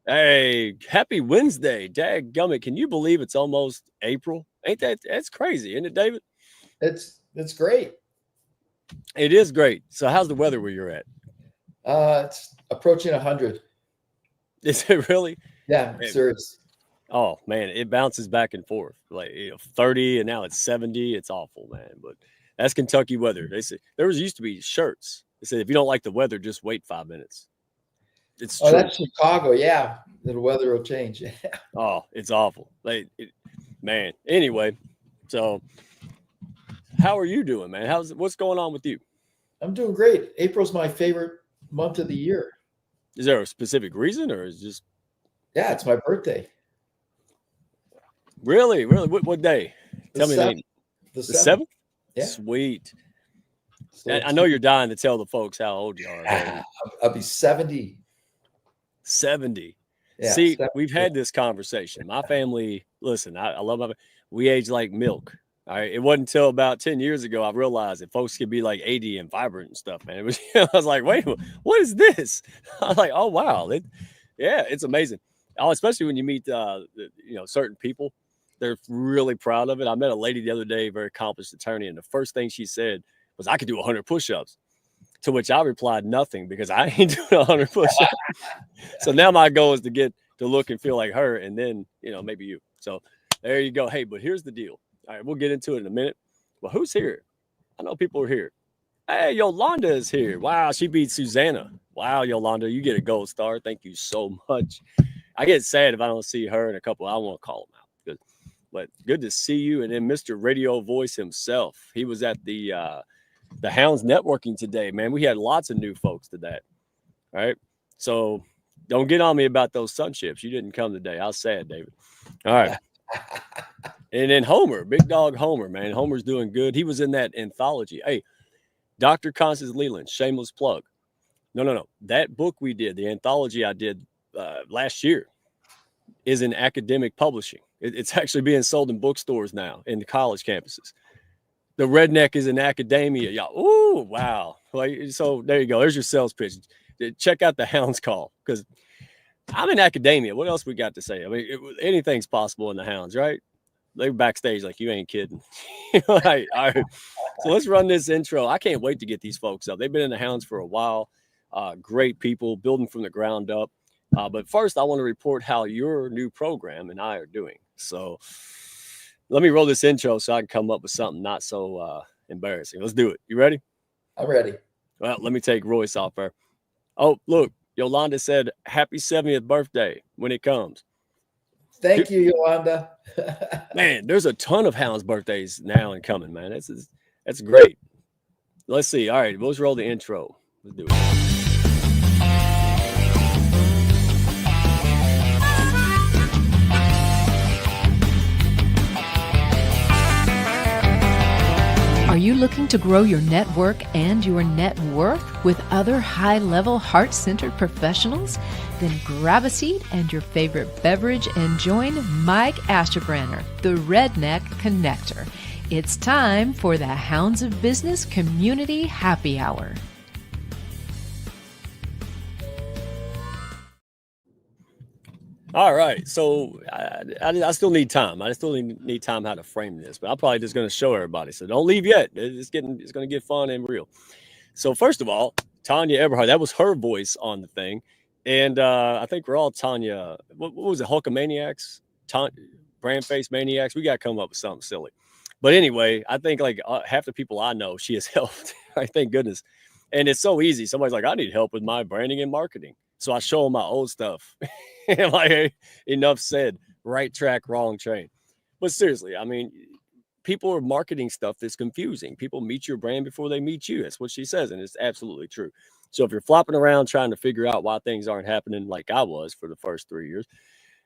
Hey, happy Wednesday. Dadgummit. Can you believe it's almost April? Ain't that's crazy, isn't it, David? It's great. It is great. So how's the weather where you're at? It's approaching 100. Is it really? Yeah, Man, serious. oh man, it bounces back and forth. Like 30 and now it's 70. It's awful, man. But that's Kentucky weather. They said there was used to be shirts. They said if you don't like the weather, just wait 5 minutes. It's Oh, true. that's Chicago. Yeah, the weather will change. Oh, it's awful. Man. Anyway, so how are you doing, man? What's going on with you? I'm doing great. April's my favorite month of the year. Is there a specific reason, or is just Yeah, it's my birthday. really what day? The Tell me the seventh. name. The The seventh. seventh. Yeah. Sweet. So I know you're dying to tell the folks how old you are. I'll be 70. 70. Yeah, See, 70. we've had this conversation. My family, listen, I love we age like milk. All right. It wasn't until about 10 years ago I realized that folks could be like 80 and vibrant and stuff, man. It was, I was like, wait, what is this? I was like, oh, wow. Yeah, it's amazing. Oh, especially when you meet, certain people, they're really proud of it. I met a lady the other day, very accomplished attorney, and the first thing she said was, I could do 100 push-ups. To which I replied, nothing, because I ain't doing 100 push-ups. So now my goal is to get to look and feel like her, and then, maybe you. So there you go. Hey, but here's the deal. All right, we'll get into it in a minute. Well, who's here? I know people are here. Hey, Yolanda is here. Wow, she beat Susanna. Wow, Yolanda, you get a gold star. Thank you so much. I get sad if I don't see her in a couple. I want to call him out. But good to see you. And then Mr. Radio Voice himself. He was at the Hounds networking today, man. We had lots of new folks to that. All right. So don't get on me about those sunships. You didn't come today. I was sad, David. All right. And then Homer, big dog Homer, man. Homer's doing good. He was in that anthology. Hey, Dr. Constance Leland, shameless plug. No. That book we did, the anthology I did last year, is in academic publishing. It's actually being sold in bookstores now in the college campuses. The redneck is in academia. Yeah. Ooh, wow. So there you go. There's your sales pitch. Check out the Hounds call, because I'm in academia. What else we got to say? I mean, anything's possible in the Hounds, right? They're backstage like, you ain't kidding. All right. So let's run this intro. I can't wait to get these folks up. They've been in the Hounds for a while. Great people, building from the ground up. But first, I want to report how your new program and I are doing. So let me roll this intro so I can come up with something not so embarrassing. Let's do it. You ready? I'm ready. Well, let me take Royce off there. Oh, look, Yolanda said, happy 70th birthday when it comes. Thank you, Yolanda. Man, there's a ton of Hounds birthdays now and coming, man. That's great. Let's see. All right, let's roll the intro. Let's do it. Are you looking to grow your network and your net worth with other high-level, heart-centered professionals? Then grab a seat and your favorite beverage and join Mike Asherbranner, the Redneck Connector. It's time for the Hounds of Business Community Happy Hour. All right, so I still need time. I still need time how to frame this, but I'm probably just going to show everybody. So don't leave yet. It's going to get fun and real. So first of all, Tanya Eberhard, that was her voice on the thing, and I think we're all Tanya. What was it? Hulkamaniacs, Brand Face Maniacs. We got to come up with something silly. But anyway, I think like half the people I know, she has helped. Right? Thank goodness. And it's so easy. Somebody's like, I need help with my branding and marketing. So I show them my old stuff. Like, hey, enough said. Right track, wrong train. But seriously, I mean, people are marketing stuff that's confusing. People meet your brand before they meet you. That's what she says, and it's absolutely true. So if you're flopping around trying to figure out why things aren't happening like I was for the first 3 years,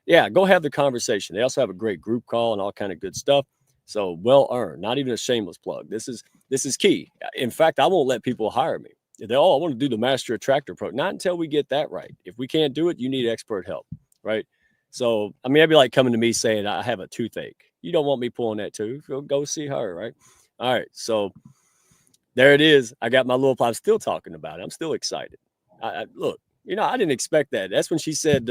yeah, go have the conversation. They also have a great group call and all kind of good stuff. So well earned. Not even a shameless plug. This is key. In fact, I won't let people hire me. I want to do the master attractor program. Not until we get that right. If we can't do it, you need expert help, right? So, I mean, that'd be like coming to me saying, I have a toothache. You don't want me pulling that tooth. Go see her, right? All right. So there it is. I got my little, I'm still talking about it. I'm still excited. Look, I didn't expect that. That's when she said,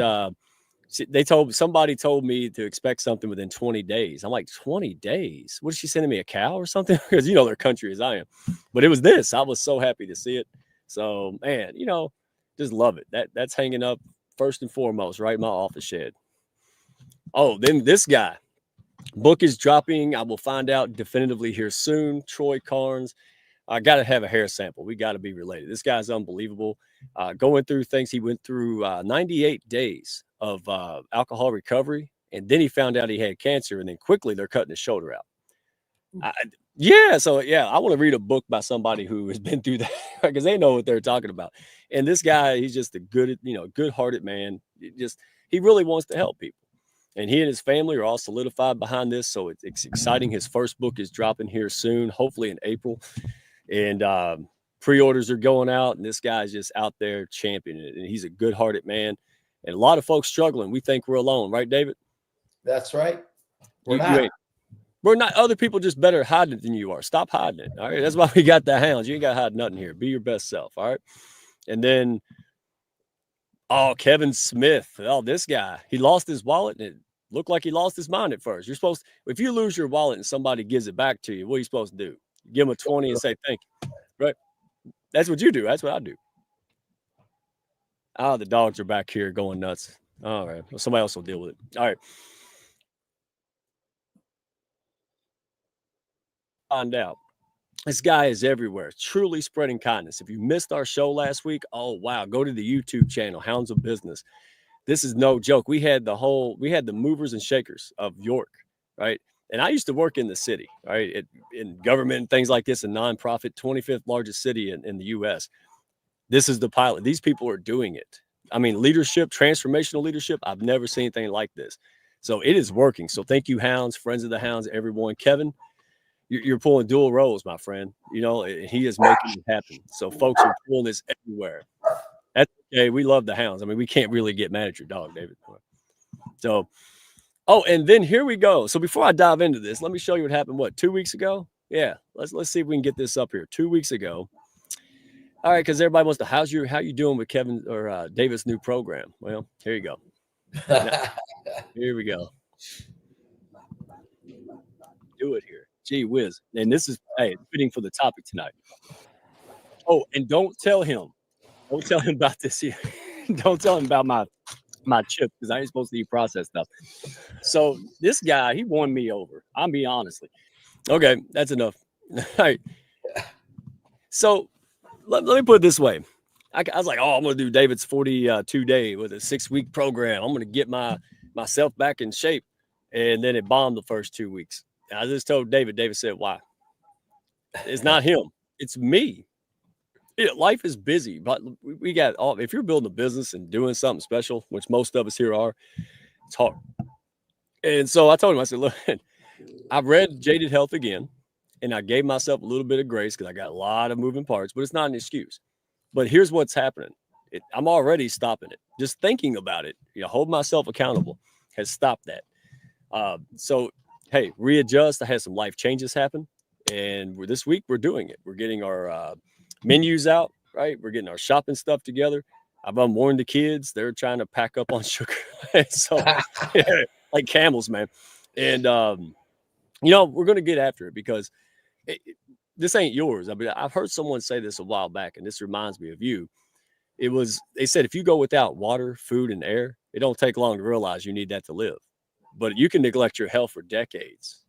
somebody told me to expect something within 20 days. I'm like, 20 days? What is she sending me, a cow or something? Because their country as I am. But it was this. I was so happy to see it. So, man, just love it. That's hanging up first and foremost, right in my office shed. Oh, then this guy. Book is dropping. I will find out definitively here soon. Troy Carnes. I got to have a hair sample. We got to be related. This guy's unbelievable. Going through things. He went through 98 days of alcohol recovery. And then he found out he had cancer. And then quickly they're cutting his shoulder out. So I want to read a book by somebody who has been through that because they know what they're talking about. And this guy, he's just a good-hearted man. He really wants to help people. And he and his family are all solidified behind this. So it's exciting. His first book is dropping here soon, hopefully in April. And pre-orders are going out. And this guy's just out there championing it. And he's a good-hearted man. And a lot of folks struggling. We think we're alone. Right, David? That's right. We're not. Other people just better hiding it than you are. Stop hiding it. All right. That's why we got the hounds. You ain't got to hide nothing here. Be your best self. All right. And then, Kevin Smith. Oh, this guy. He lost his wallet and it looked like he lost his mind at first. If you lose your wallet and somebody gives it back to you, what are you supposed to do? Give them a 20 and say thank you. Right. That's what you do. That's what I do. The dogs are back here going nuts. All right. Well, somebody else will deal with it. All right. Find out. This guy is everywhere, truly spreading kindness. If you missed our show last week, oh wow, go to the YouTube channel, Hounds of Business. This is no joke. We had the movers and shakers of York, right? And I used to work in the city, right? In government and things like this, a nonprofit, 25th largest city in the US. This is the pilot. These people are doing it. I mean, leadership, transformational leadership. I've never seen anything like this. So it is working. So thank you, Hounds, friends of the Hounds, everyone. Kevin, you're pulling dual roles, my friend. He is making it happen. So folks are pulling this everywhere. That's okay. We love the Hounds. I mean, we can't really get mad at your dog, David. So, and then here we go. So before I dive into this, let me show you what happened. 2 weeks ago? Yeah. Let's see if we can get this up here. 2 weeks ago. All right, because everybody wants to, how you doing with Kevin or David's new program? Well, here you go. Here we go. Do it here. Gee whiz. And this is fitting for the topic tonight. Oh, and don't tell him about this here. Don't tell him about my chip because I ain't supposed to eat processed stuff. So this guy, he won me over. I'll be honestly. Okay, that's enough. All right. So let me put it this way. I was like, I'm going to do David's 42 day with a 6-week program. I'm going to get myself back in shape. And then it bombed the first 2 weeks. I just told David. David said, why? It's not him. It's me. Life is busy, but we got if you're building a business and doing something special, which most of us here are, it's hard. And so I told him, I said, look, I've read Jaded Health again, and I gave myself a little bit of grace because I got a lot of moving parts, but it's not an excuse. But here's what's happening. I'm already stopping it. Just thinking about it, hold myself accountable has stopped that. So, hey, readjust. I had some life changes happen. And this week we're doing it. We're getting our menus out, right? We're getting our shopping stuff together. I've unwarned the kids. They're trying to pack up on sugar. So like camels, man. And, we're going to get after it because this ain't yours. I mean, I've heard someone say this a while back, and this reminds me of you. They said, if you go without water, food, and air, it don't take long to realize you need that to live. But you can neglect your health for decades.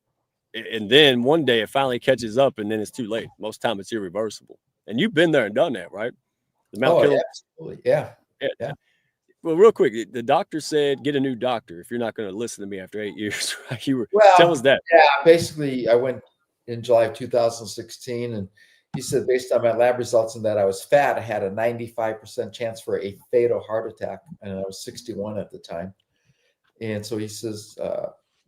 And then one day it finally catches up, and then it's too late. Most time it's irreversible. And you've been there and done that, right? The Mount Killer. Absolutely. Yeah. Well, real quick, the doctor said, get a new doctor if you're not going to listen to me after 8 years. Tell us that. Yeah, basically, I went in July of 2016, and he said, based on my lab results and that I was fat, I had a 95% chance for a fatal heart attack. And I was 61 at the time. And so he says,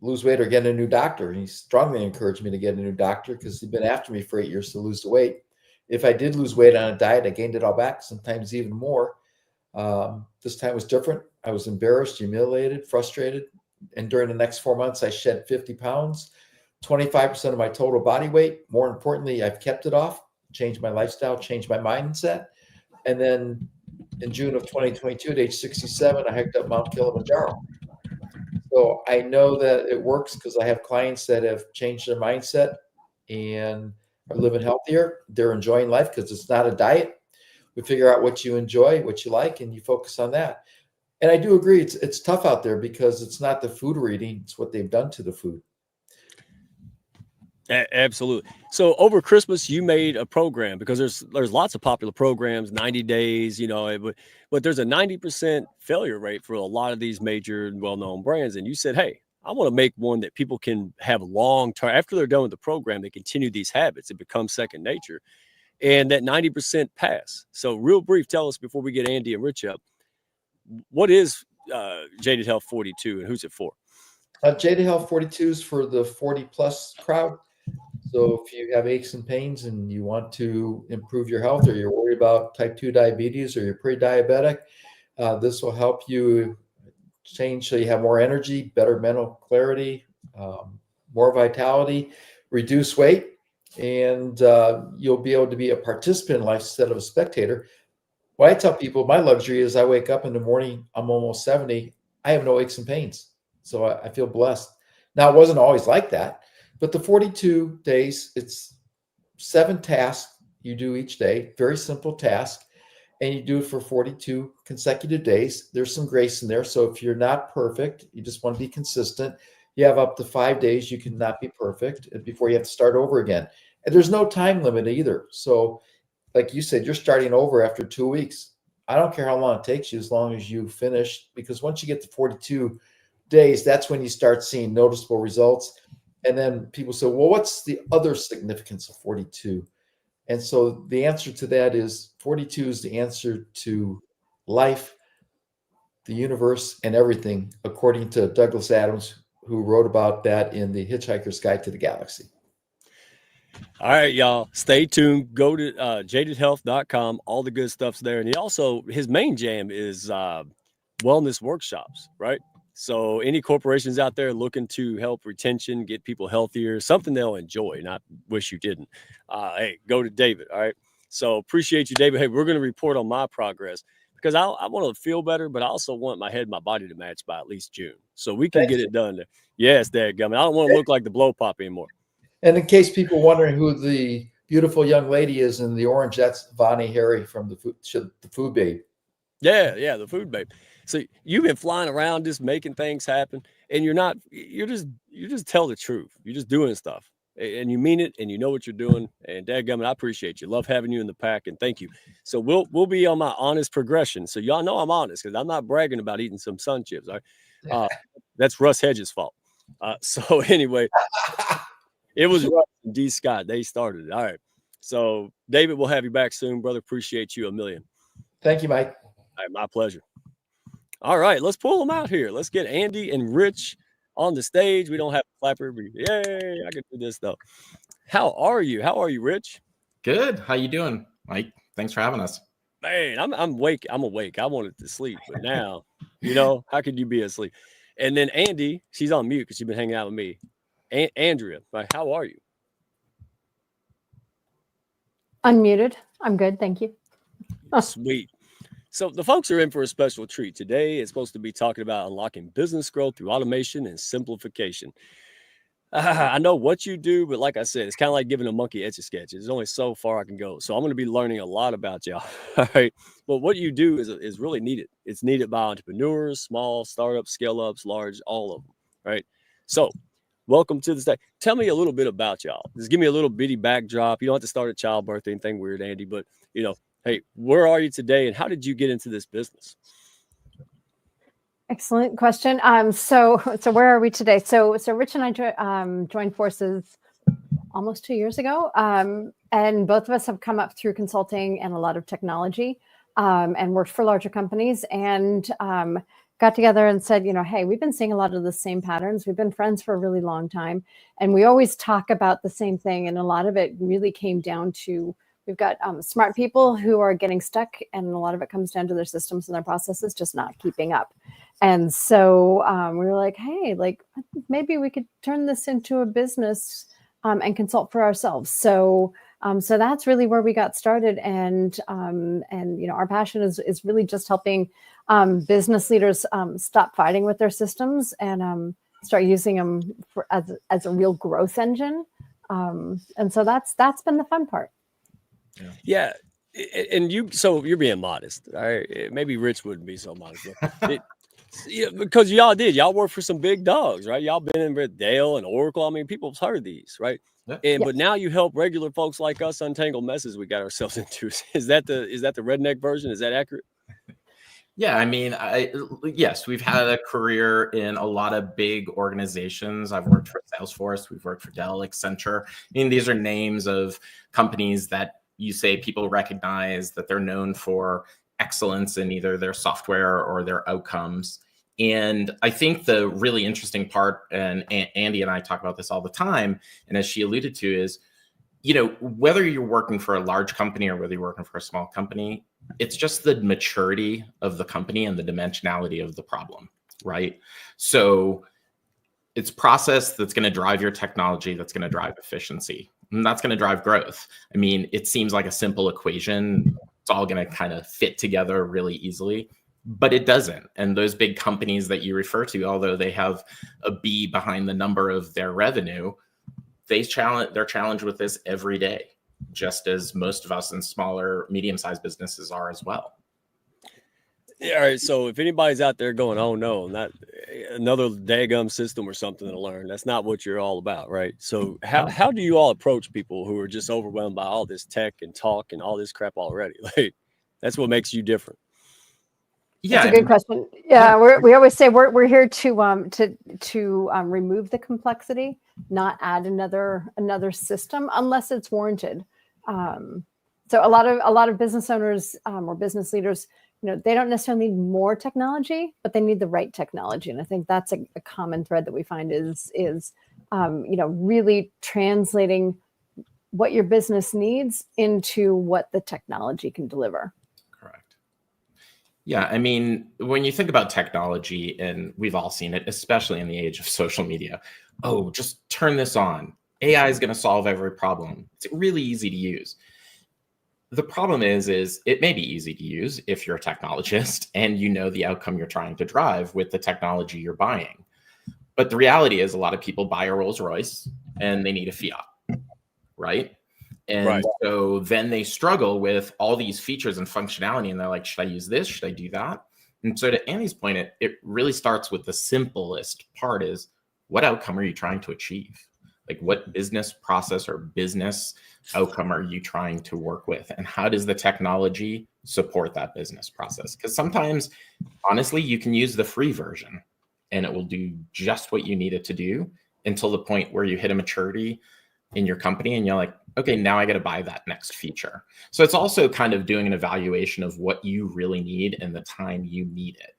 lose weight or get a new doctor. And he strongly encouraged me to get a new doctor because he'd been after me for 8 years to lose the weight. If I did lose weight on a diet, I gained it all back, sometimes even more. This time was different. I was embarrassed, humiliated, frustrated. And during the next 4 months, I shed 50 pounds, 25% of my total body weight. More importantly, I've kept it off, changed my lifestyle, changed my mindset. And then in June of 2022, at age 67, I hiked up Mount Kilimanjaro. So I know that it works because I have clients that have changed their mindset and are living healthier. They're enjoying life because it's not a diet. We figure out what you enjoy, what you like, and you focus on that. And I do agree, it's tough out there because it's not the food we're eating, it's what they've done to the food. Absolutely. So over Christmas, you made a program because there's lots of popular programs, 90 days, but there's a 90% failure rate for a lot of these major and well-known brands. And you said, hey, I want to make one that people can have long term after they're done with the program. They continue these habits. It becomes second nature, and that 90% pass. So real brief, tell us before we get Andy and Rich up, what is Jaded Health 42 and who's it for? Jaded Health 42 is for the 40 plus crowd. So if you have aches and pains and you want to improve your health, or you're worried about type 2 diabetes, or you're pre-diabetic, this will help you change so you have more energy, better mental clarity, more vitality, reduce weight, and you'll be able to be a participant in life instead of a spectator. What I tell people, my luxury is I wake up in the morning, I'm almost 70, I have no aches and pains. So I feel blessed. Now, it wasn't always like that. But the 42 days, it's 7 tasks you do each day, very simple task, and you do it for 42 consecutive days. There's some grace in there. So if you're not perfect, you just want to be consistent, you have up to 5 days you cannot be perfect before you have to start over again. And there's no time limit either. So like you said, you're starting over after 2 weeks. I don't care how long it takes you, as long as you finish, because once you get to 42 days, that's when you start seeing noticeable results. And then people say, well, what's the other significance of 42? And so the answer to that is 42 is the answer to life, the universe, and everything, according to Douglas Adams, who wrote about that in The Hitchhiker's Guide to the Galaxy. All right, y'all, stay tuned. Go to jadedhealth.com. All the good stuff's there. And his main jam is wellness workshops, right? So any corporations out there looking to help retention, get people healthier, something they'll enjoy, not wish you didn't. Hey, go to David. All right. So appreciate you, David. Hey, we're going to report on my progress because I want to feel better, but I also want my head and my body to match by at least June. So we can get it done there. Yes, dadgummit. I don't want to look like the blow pop anymore. And in case people wondering who the beautiful young lady is in the orange, that's Vonnie Harry from the Food Babe. Yeah, the Food Babe. So you've been flying around just making things happen, and you just tell the truth. You're just doing stuff, and you mean it, and you know what you're doing. And dadgummit, I appreciate you. Love having you in the pack, and thank you. So we'll be on my honest progression. So y'all know I'm honest because I'm not bragging about eating some sun chips. All right? That's Russ Hedges' fault. So anyway, it was Russ and D. Scott. They started it. All right. So David, we'll have you back soon, brother. Appreciate you a million. Thank you, Mike. All right, my pleasure. All right, let's pull them out here. Let's get Andy and Rich on the stage. We don't have a clapper. Yay, I can do this though. How are you? How are you, Rich? Good. How you doing, Mike? Thanks for having us. Man, I'm awake. I'm awake. I wanted to sleep, but now, how could you be asleep? And then Andy, she's on mute because she's been hanging out with me. Andrea, how are you? Unmuted. I'm good. Thank you. Sweet. So the folks are in for a special treat. Today it's supposed to be talking about unlocking business growth through automation and simplification. I know what you do, but like I said, it's kind of like giving a monkey Etch-a-Sketch. There's only so far I can go. So I'm going to be learning a lot about y'all. All right. But what you do is really needed. It's needed by entrepreneurs, small startups, scale-ups, large, all of them. Right. So welcome to the stage. Tell me a little bit about y'all. Just give me a little bitty backdrop. You don't have to start a childbirth or anything weird, Andy, but hey, where are you today and how did you get into this business? Excellent question. So where are we today? So Rich and I joined forces almost 2 years ago. And both of us have come up through consulting and a lot of technology, and worked for larger companies, and got together and said, hey, we've been seeing a lot of the same patterns. We've been friends for a really long time, and we always talk about the same thing. And a lot of it really came down to, we've got smart people who are getting stuck, and a lot of it comes down to their systems and their processes just not keeping up. And so we were like, hey, maybe we could turn this into a business and consult for ourselves. So that's really where we got started. And our passion is really just helping business leaders stop fighting with their systems and start using them as a real growth engine. And so that's been the fun part. Yeah. And so you're being modest. All right. Maybe Rich wouldn't be so modest. Because y'all work for some big dogs, right? Y'all been in with Dell and Oracle. I mean, people's heard these, right? Yeah. But now you help regular folks like us untangle messes we got ourselves into. Is that the redneck version? Is that accurate? Yeah, I mean, yes, we've had a career in a lot of big organizations. I've worked for Salesforce, we've worked for Dell, Accenture. I mean, these are names of companies that you say people recognize, that they're known for excellence in either their software or their outcomes. And I think the really interesting part, and Andy and I talk about this all the time, and as she alluded to, is, whether you're working for a large company or whether you're working for a small company, it's just the maturity of the company and the dimensionality of the problem, right? So it's process that's going to drive your technology, that's going to drive efficiency, and that's going to drive growth. I mean, it seems like a simple equation. It's all going to kind of fit together really easily, but it doesn't. And those big companies that you refer to, although they have a B behind the number of their revenue, they're challenged with this every day, just as most of us in smaller, medium-sized businesses are as well. Yeah, all right. So if anybody's out there going, oh no, not another daggum system or something to learn, that's not what you're all about, right? So how do you all approach people who are just overwhelmed by all this tech and talk and all this crap already? Like, that's what makes you different. Yeah, that's a good question. Yeah, we always say we're here to remove the complexity, not add another system unless it's warranted. So a lot of business owners or business leaders, they don't necessarily need more technology, but they need the right technology. And I think that's a common thread that we find is really translating what your business needs into what the technology can deliver. Correct. Yeah, I mean, when you think about technology, and we've all seen it, especially in the age of social media, just turn this on. AI is going to solve every problem. It's really easy to use. The problem is it may be easy to use if you're a technologist and you know the outcome you're trying to drive with the technology you're buying. But the reality is a lot of people buy a Rolls Royce and they need a Fiat, right? And so then they struggle with all these features and functionality, and they're like, should I use this? Should I do that? And so to Annie's point, it really starts with the simplest part is, what outcome are you trying to achieve? Like, what business process or business outcome are you trying to work with? And how does the technology support that business process? Because sometimes, honestly, you can use the free version and it will do just what you need it to do until the point where you hit a maturity in your company and you're like, okay, now I got to buy that next feature. So it's also kind of doing an evaluation of what you really need and the time you need it.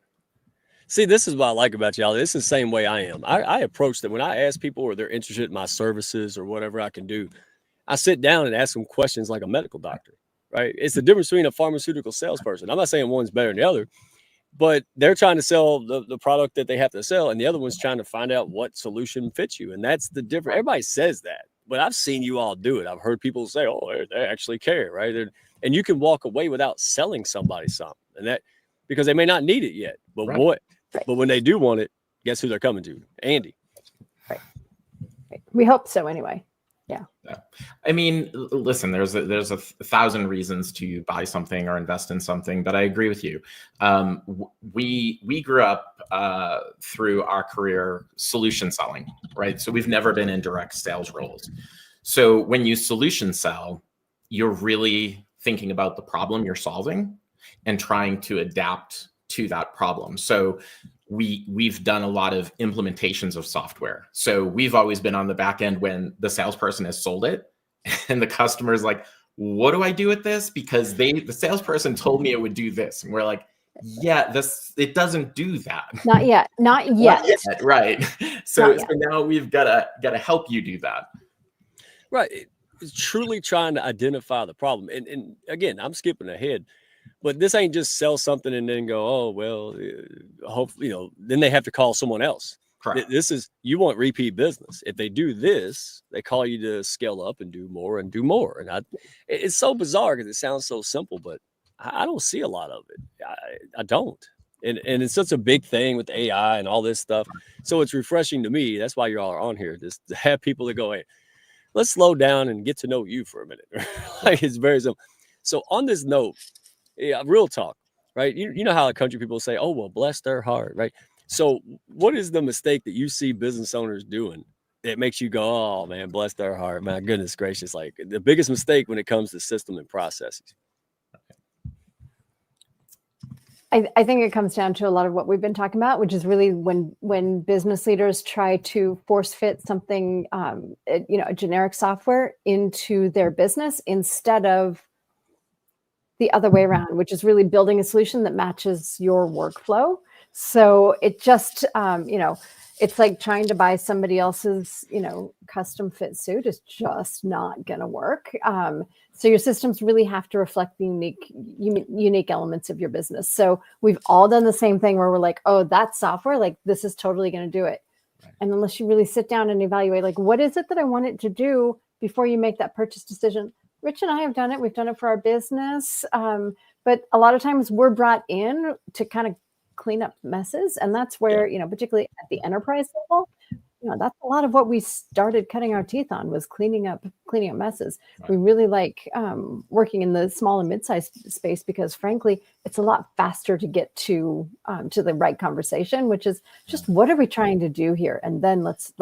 See, this is what I like about y'all. This is the same way I am. I approach them when I ask people or they're interested in my services or whatever I can do. I sit down and ask them questions like a medical doctor, right? It's the difference between a pharmaceutical salesperson. I'm not saying one's better than the other, but they're trying to sell the product that they have to sell, and the other one's trying to find out what solution fits you. And that's the difference. Everybody says that, but I've seen you all do it. I've heard people say, oh, they actually care, right? And you can walk away without selling somebody something, and that because they may not need it yet, but But when they do want it, guess who they're coming to? Andy. Right. We hope so anyway. Yeah. I mean, listen, there's a thousand reasons to buy something or invest in something, but I agree with you. We grew up through our career solution selling, right? So we've never been in direct sales roles. So when you solution sell, you're really thinking about the problem you're solving and trying to adapt to that problem. So we've done a lot of implementations of software. So we've always been on the back end when the salesperson has sold it and the customer's like, what do I do with this? Because the salesperson told me it would do this. And we're like, yeah, it doesn't do that. Not yet. Right. So now we've got to help you do that. Right. It's truly trying to identify the problem. And again, I'm skipping ahead. But this ain't just sell something and then go, oh, well, hopefully, then they have to call someone else. Correct. This is, you want repeat business. If they do this, they call you to scale up and do more and do more. And it's so bizarre because it sounds so simple, but I don't see a lot of it. I don't. And it's such a big thing with AI and all this stuff. So it's refreshing to me. That's why you all are on here, just to have people that go, hey, let's slow down and get to know you for a minute. Like, it's very simple. So on this note, yeah, real talk, right? You know how the country people say, oh, well, bless their heart, right? So what is the mistake that you see business owners doing that makes you go, oh, man, bless their heart, my goodness gracious, like the biggest mistake when it comes to system and processes? I think it comes down to a lot of what we've been talking about, which is really when business leaders try to force fit something, a generic software into their business instead of the other way around, which is really building a solution that matches your workflow. So it just, it's like trying to buy somebody else's, custom fit suit is just not going to work. So your systems really have to reflect the unique elements of your business. So we've all done the same thing where we're like, oh, that software, like this is totally going to do it. Right. And unless you really sit down and evaluate, like, what is it that I want it to do before you make that purchase decision? Rich and I have done it. We've done it for our business. But a lot of times we're brought in to kind of clean up messes. And that's where, particularly at the enterprise level, that's a lot of what we started cutting our teeth on was cleaning up messes. Right. We really like working in the small and mid-sized space because frankly, it's a lot faster to get to the right conversation, which is just what are we trying to do here? And then let's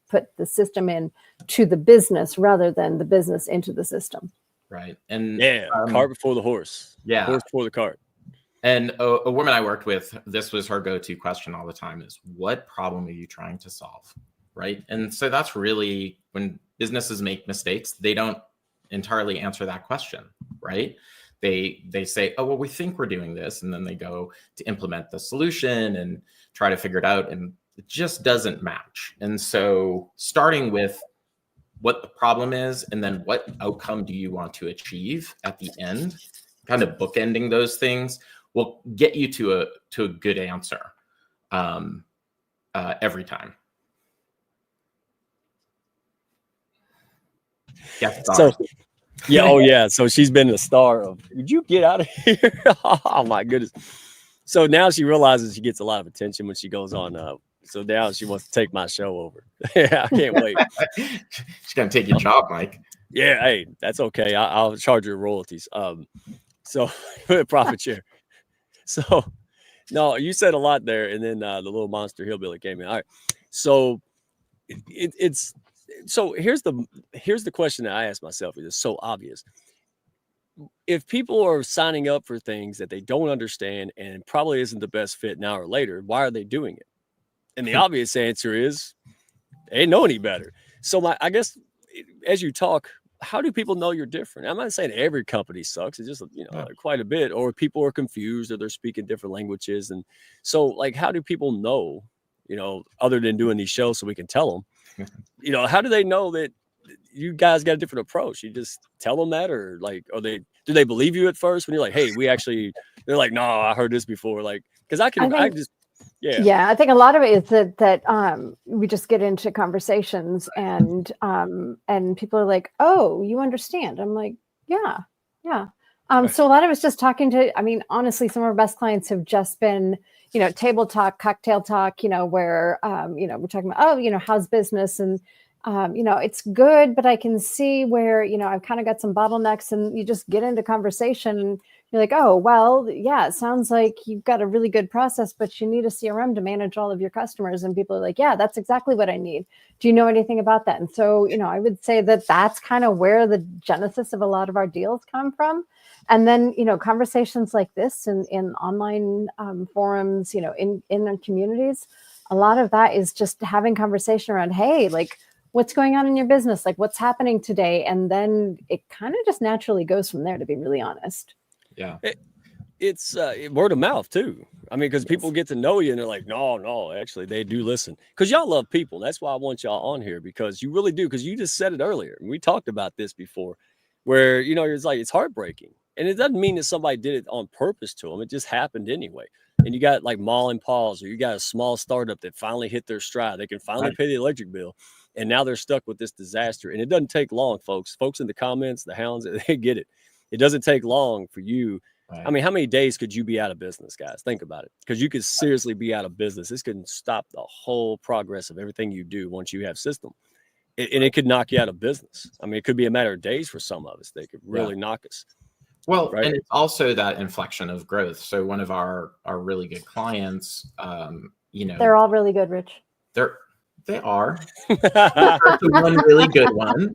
put the system in to the business rather than the business into the system. Right. And cart before the horse. Yeah. Horse before the cart. And a woman I worked with, this was her go-to question all the time is, what problem are you trying to solve? Right. And so that's really when businesses make mistakes, they don't entirely answer that question. Right. They say, oh, well, we think we're doing this. And then they go to implement the solution and try to figure it out. And it just doesn't match. And so starting with what the problem is and then what outcome do you want to achieve at the end, kind of bookending those things will get you to a good answer every time. Yeah. So, yeah. Oh, yeah. So she's been the star of, would you get out of here? Oh, my goodness. So now she realizes she gets a lot of attention when she goes on. So now she wants to take my show over. Yeah, I can't wait. She's going to take your job, Mike. Yeah. Hey, that's okay. I'll charge her royalties. So profit share. So no, you said a lot there. And then the little monster hillbilly came in. All right. So it's. So here's the question that I ask myself. It's so obvious. If people are signing up for things that they don't understand and probably isn't the best fit now or later, why are they doing it? And the obvious answer is they ain't know any better. So I guess as you talk, how do people know you're different? I'm not saying every company sucks. It's just, quite a bit, or people are confused or they're speaking different languages. And so like, how do people know, other than doing these shows so we can tell them, how do they know that you guys got a different approach? You just tell them that, or like, do they believe you at first when you're like, hey, they're like, no, I heard this before. Like, cause I think I think a lot of it is that we just get into conversations and people are like, oh, you understand. I'm like, yeah. So a lot of it's just talking to, honestly, some of our best clients have just been, table talk, cocktail talk, where, we're talking about, how's business? And, it's good, but I can see where, I've kind of got some bottlenecks, and you just get into conversation and you're like, oh, well, yeah, it sounds like you've got a really good process, but you need a CRM to manage all of your customers. And people are like, yeah, that's exactly what I need. Do you know anything about that? And so, I would say that that's kind of where the genesis of a lot of our deals come from. And then, conversations like this in online forums, in our communities, a lot of that is just having conversation around, hey, like, what's going on in your business? Like, what's happening today? And then it kind of just naturally goes from there, to be really honest. Yeah. It's word of mouth too. Because people get to know you and they're like, no, actually they do listen. Because y'all love people. That's why I want y'all on here, because you really do. Because you just said it earlier. And we talked about this before, where, it's like, it's heartbreaking. And it doesn't mean that somebody did it on purpose to them. It just happened anyway. And you got like mom and paws, or you got a small startup that finally hit their stride. They can finally pay the electric bill. And now they're stuck with this disaster. And it doesn't take long, folks. Folks in the comments, the hounds, they get it. It doesn't take long for you Right. I mean, how many days could you be out of business, guys? Think about it. Because you could seriously be out of business. This could stop the whole progress of everything you do once you have system. And it could knock you out of business. I mean, it could be a matter of days for some of us. They could really knock us. Well, right? And it's also that inflection of growth. So one of our really good clients, they're all really good, Rich. They are. One really good one.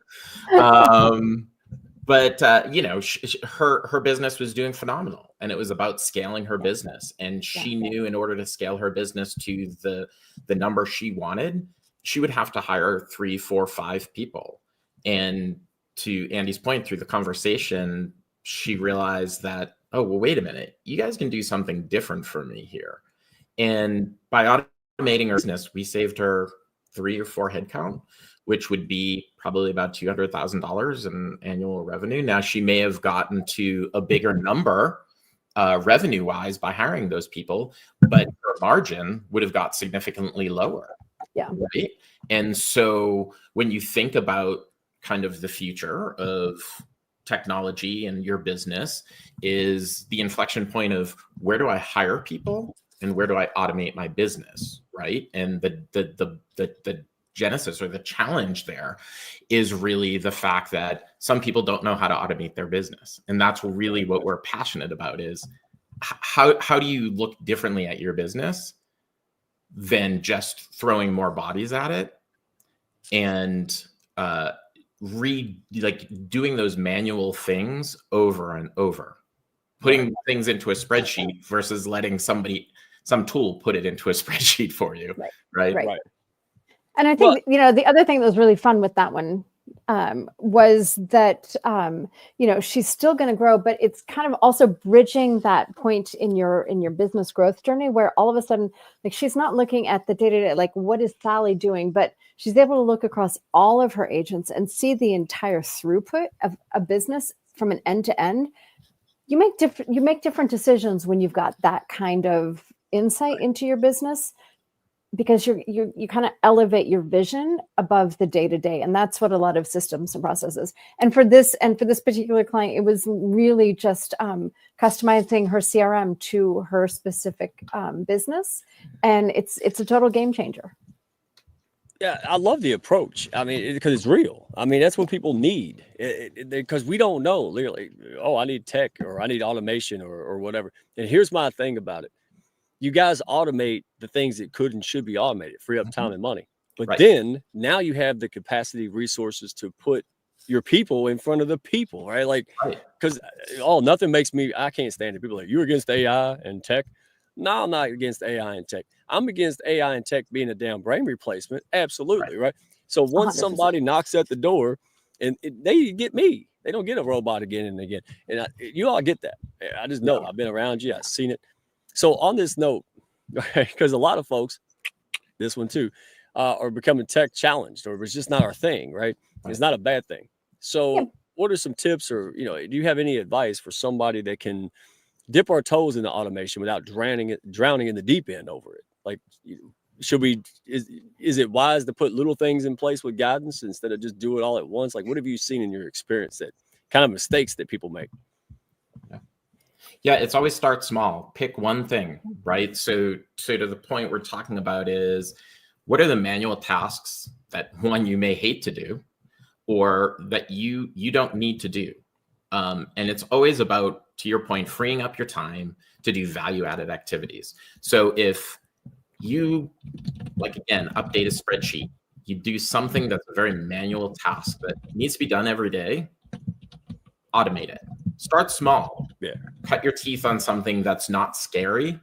But her business was doing phenomenal, and it was about scaling her business. And she knew in order to scale her business to the number she wanted, she would have to hire 3, 4, 5 people. And to Andy's point, through the conversation, she realized that, oh, well, wait a minute, you guys can do something different for me here. And by automating her business, we saved her 3 or 4 headcount, which would be probably about $200,000 in annual revenue. Now, she may have gotten to a bigger number revenue-wise by hiring those people, but her margin would have got significantly lower. Yeah. Right. And so when you think about kind of the future of technology and your business, is the inflection point of where do I hire people and where do I automate my business, right? And the genesis or the challenge there is really the fact that some people don't know how to automate their business. And that's really what we're passionate about, is how do you look differently at your business than just throwing more bodies at it and doing those manual things over and over, putting things into a spreadsheet versus letting some tool put it into a spreadsheet for you. Right. And I think, the other thing that was really fun with that one was that, she's still going to grow, but it's kind of also bridging that point in your business growth journey where all of a sudden, like, she's not looking at the day-to-day, like, what is Sally doing? But she's able to look across all of her agents and see the entire throughput of a business from an end to end. You make different decisions when you've got that kind of insight into your business, because you kind of elevate your vision above the day-to-day. And that's what a lot of systems and processes. And for this particular client, it was really just customizing her CRM to her specific business. And it's a total game changer. Yeah, I love the approach. I mean, because it's real. I mean, that's what people need, because we don't know, literally, oh, I need tech or I need automation or whatever. And here's my thing about it. You guys automate the things that could and should be automated, free up time and money. But then now you have the capacity, resources to put your people in front of the people, right? Like, because nothing makes me, I can't stand it. People are like, you're against AI and tech. No, I'm not against AI and tech. I'm against AI and tech being a damn brain replacement. Absolutely. Right. So once 100%. Somebody knocks at the door, and they get me, they don't get a robot again and again. And you all get that. I just know. I've been around you. I've seen it. So on this note, because a lot of folks, this one too, are becoming tech challenged, or it's just not our thing, right? It's not a bad thing. So what are some tips, or, do you have any advice for somebody that can dip our toes into automation without drowning in the deep end over it? Like, is it wise to put little things in place with guidance instead of just do it all at once? Like, what have you seen in your experience that kind of mistakes that people make? Yeah, it's always start small. Pick one thing, right? So to the point we're talking about is, what are the manual tasks that, one, you may hate to do, or that you don't need to do? And it's always about, to your point, freeing up your time to do value-added activities. So if you, like, again, update a spreadsheet, you do something that's a very manual task that needs to be done every day, automate it. Start small. Cut your teeth on something that's not scary,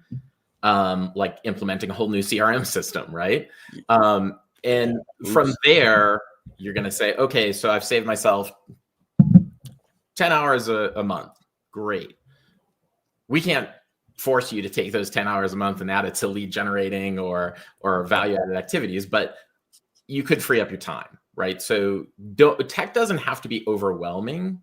like implementing a whole new CRM system, right? And from there, you're going to say, okay, so I've saved myself 10 hours a month. Great. We can't force you to take those 10 hours a month and add it to lead generating or value-added activities, but you could free up your time, right? So tech doesn't have to be overwhelming,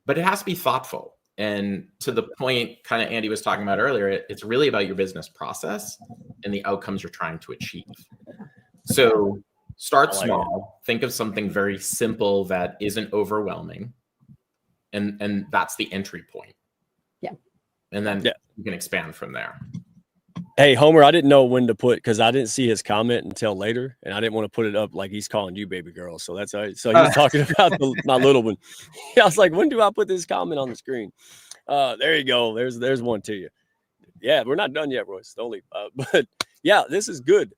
but it has to be thoughtful. And to the point kind of Andy was talking about earlier, it's really about your business process and the outcomes you're trying to achieve. So start small, think of something very simple that isn't overwhelming. And that's the entry point. Yeah. and then Yeah. you can expand from there. Hey, Homer, I didn't know when to put, because I didn't see his comment until later, and I didn't want to put it up like he's calling you baby girl. So that's all right. So he's talking about my little one. I was like, when do I put this comment on the screen? There you go. There's one to you. Yeah, we're not done yet, Royce. Don't leave. But yeah, this is good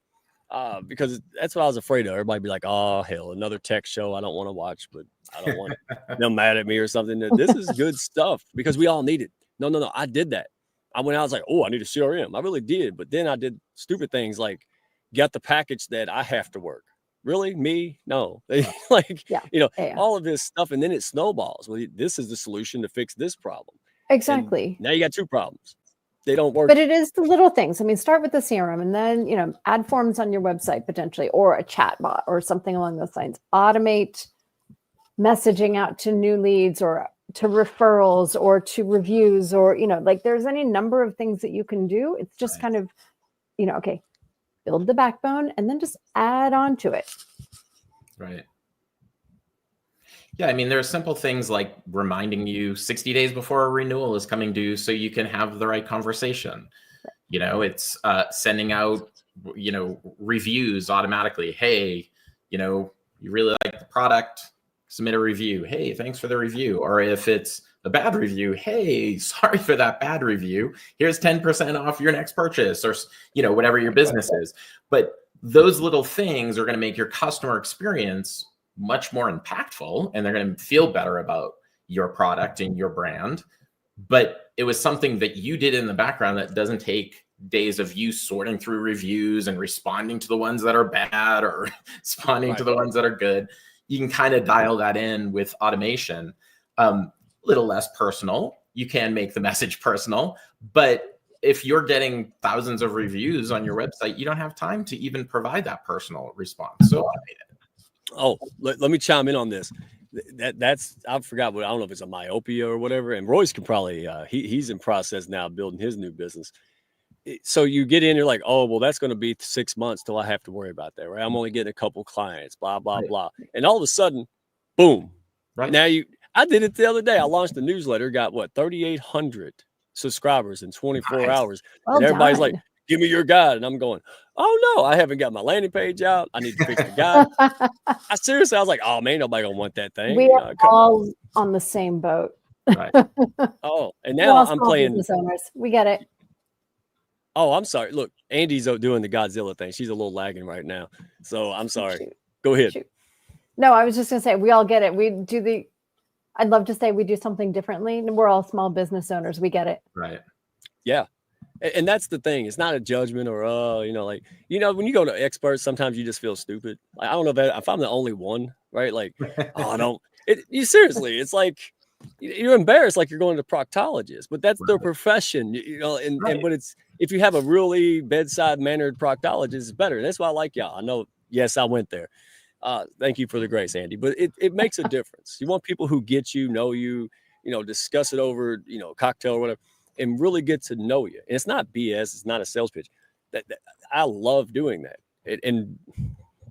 because that's what I was afraid of. Everybody be like, oh, hell, another tech show I don't want to watch, but I don't want them mad at me or something. This is good stuff because we all need it. No. I did that. I went out, I was like, oh, I need a CRM. I really did. But then I did stupid things like get the package that I have to work. Really? Me? No. Like, all of this stuff. And then it snowballs. Well, this is the solution to fix this problem. Exactly. And now you got two problems. They don't work. But it is the little things. I mean, start with the CRM and then, add forms on your website potentially, or a chat bot or something along those lines. Automate messaging out to new leads or to referrals or to reviews or, like there's any number of things that you can do. It's just kind of, okay, build the backbone and then just add on to it. Right. Yeah, I mean, there are simple things like reminding you 60 days before a renewal is coming due so you can have the right conversation. It's sending out, reviews automatically. Hey, you really like the product, submit a review. Hey, thanks for the review. Or if it's a bad review, hey, sorry for that bad review. Here's 10% off your next purchase or, whatever your business is. But those little things are going to make your customer experience much more impactful, and they're going to feel better about your product and your brand. But it was something that you did in the background that doesn't take days of you sorting through reviews and responding to the ones that are bad or responding to the ones that are good. You can kind of dial that in with automation. Little less personal. You can make the message personal, but if you're getting thousands of reviews on your website, you don't have time to even provide that personal response. So automate it. Oh, let me chime in on this. That's I forgot what, I don't know if it's a myopia or whatever. And Royce can probably he's in process now building his new business. So you get in, you're like, oh, well, that's going to be 6 months till I have to worry about that, right? I'm only getting a couple clients, blah, blah, blah. And all of a sudden, boom. Right. Now I did it the other day. I launched a newsletter, got 3,800 subscribers in 24 hours. Well and everybody's done. like, give me your guide. And I'm going, oh no, I haven't got my landing page out. I need to fix the guide. I was like, oh man, nobody gonna want that thing. We are all on the same boat. Right. Oh, and now I'm playing. Business owners. We get it. Oh, I'm sorry. Look, Andy's doing the Godzilla thing. She's a little lagging right now. So I'm sorry. Go ahead. No, I was just gonna say we all get it. I'd love to say we do something differently. We're all small business owners. We get it. Right. Yeah. And that's the thing. It's not a judgment or, when you go to experts, sometimes you just feel stupid. Like, I don't know if I'm the only one, right? Like, you seriously, it's like, you're embarrassed like you're going to proctologist, but that's their profession, but it's, if you have a really bedside mannered proctologist, it's better. That's why I like y'all. I know, yes, I went there. Thank you for the grace, Andy, but it makes a difference. You want people who get you, know you, discuss it over, cocktail or whatever, and really get to know you. And it's not BS. It's not a sales pitch. That I love doing that. And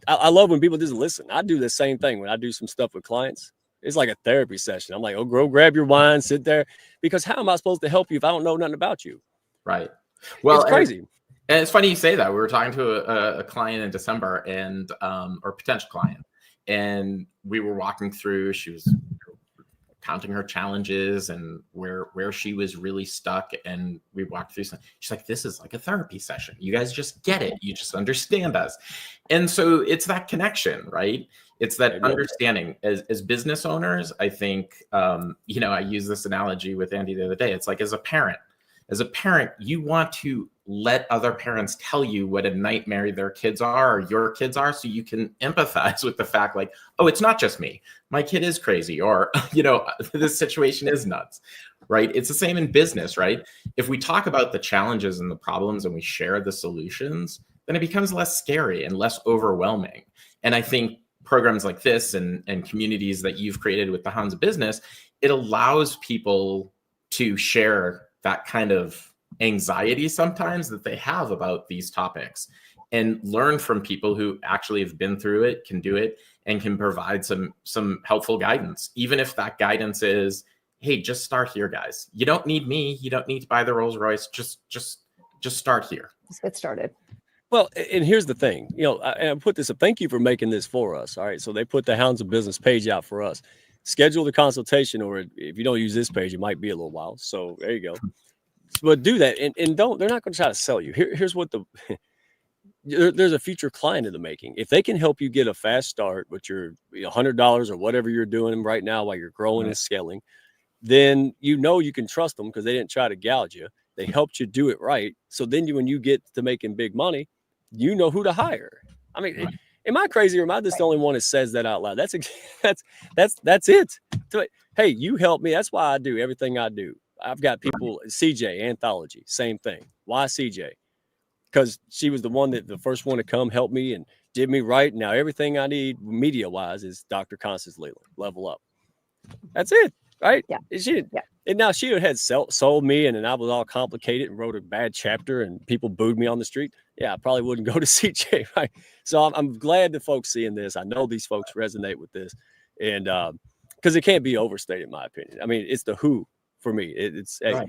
I love when people just listen. I do the same thing when I do some stuff with clients. It's like a therapy session. I'm like, oh, go grab your wine, sit there. Because how am I supposed to help you if I don't know nothing about you? Right. Well, it's crazy. And it's funny you say that. We were talking to a client in December or potential client, and we were walking through, she was counting her challenges and where she was really stuck. And we walked through something. She's like, this is like a therapy session. You guys just get it. You just understand us. And so it's that connection, right? It's that understanding as business owners. I think, I use this analogy with Andy the other day. It's like, as a parent, you want to let other parents tell you what a nightmare their kids are or your kids are, so you can empathize with the fact like, oh, it's not just me. My kid is crazy, or, this situation is nuts, right? It's the same in business, right? If we talk about the challenges and the problems and we share the solutions, then it becomes less scary and less overwhelming. And I think programs like this and communities that you've created with the Hounds of Business, it allows people to share that kind of anxiety sometimes that they have about these topics and learn from people who actually have been through it, can do it, and can provide some helpful guidance. Even if that guidance is, hey, just start here, guys. You don't need me. You don't need to buy the Rolls Royce. Just start here. Let's get started. Well, and here's the thing, I put this up. Thank you for making this for us. All right. So they put the Hounds of Business page out for us. Schedule the consultation, or if you don't use this page, it might be a little while. So there you go. But do that. And they're not going to try to sell you. Here's what there's a future client in the making. If they can help you get a fast start with your $100 or whatever you're doing right now while you're growing and scaling, then you can trust them because they didn't try to gouge you. They helped you do it right. So then when you get to making big money, you know who to hire. I mean, am I crazy or am I just the only one that says that out loud? That's it. Hey, you help me. That's why I do everything I do. I've got people, CJ, Anthology, same thing. Why CJ? Because she was the first one to come help me and did me right. Now everything I need media-wise is Dr. Constance Leland, Level Up. That's it, right? Yeah. And now she had sold me, and then I was all complicated and wrote a bad chapter, and people booed me on the street. Yeah, I probably wouldn't go to CJ, right? So I'm glad the folks seeing this. I know these folks resonate with this, and because it can't be overstated, in my opinion. I mean, it's the who for me. It's hey,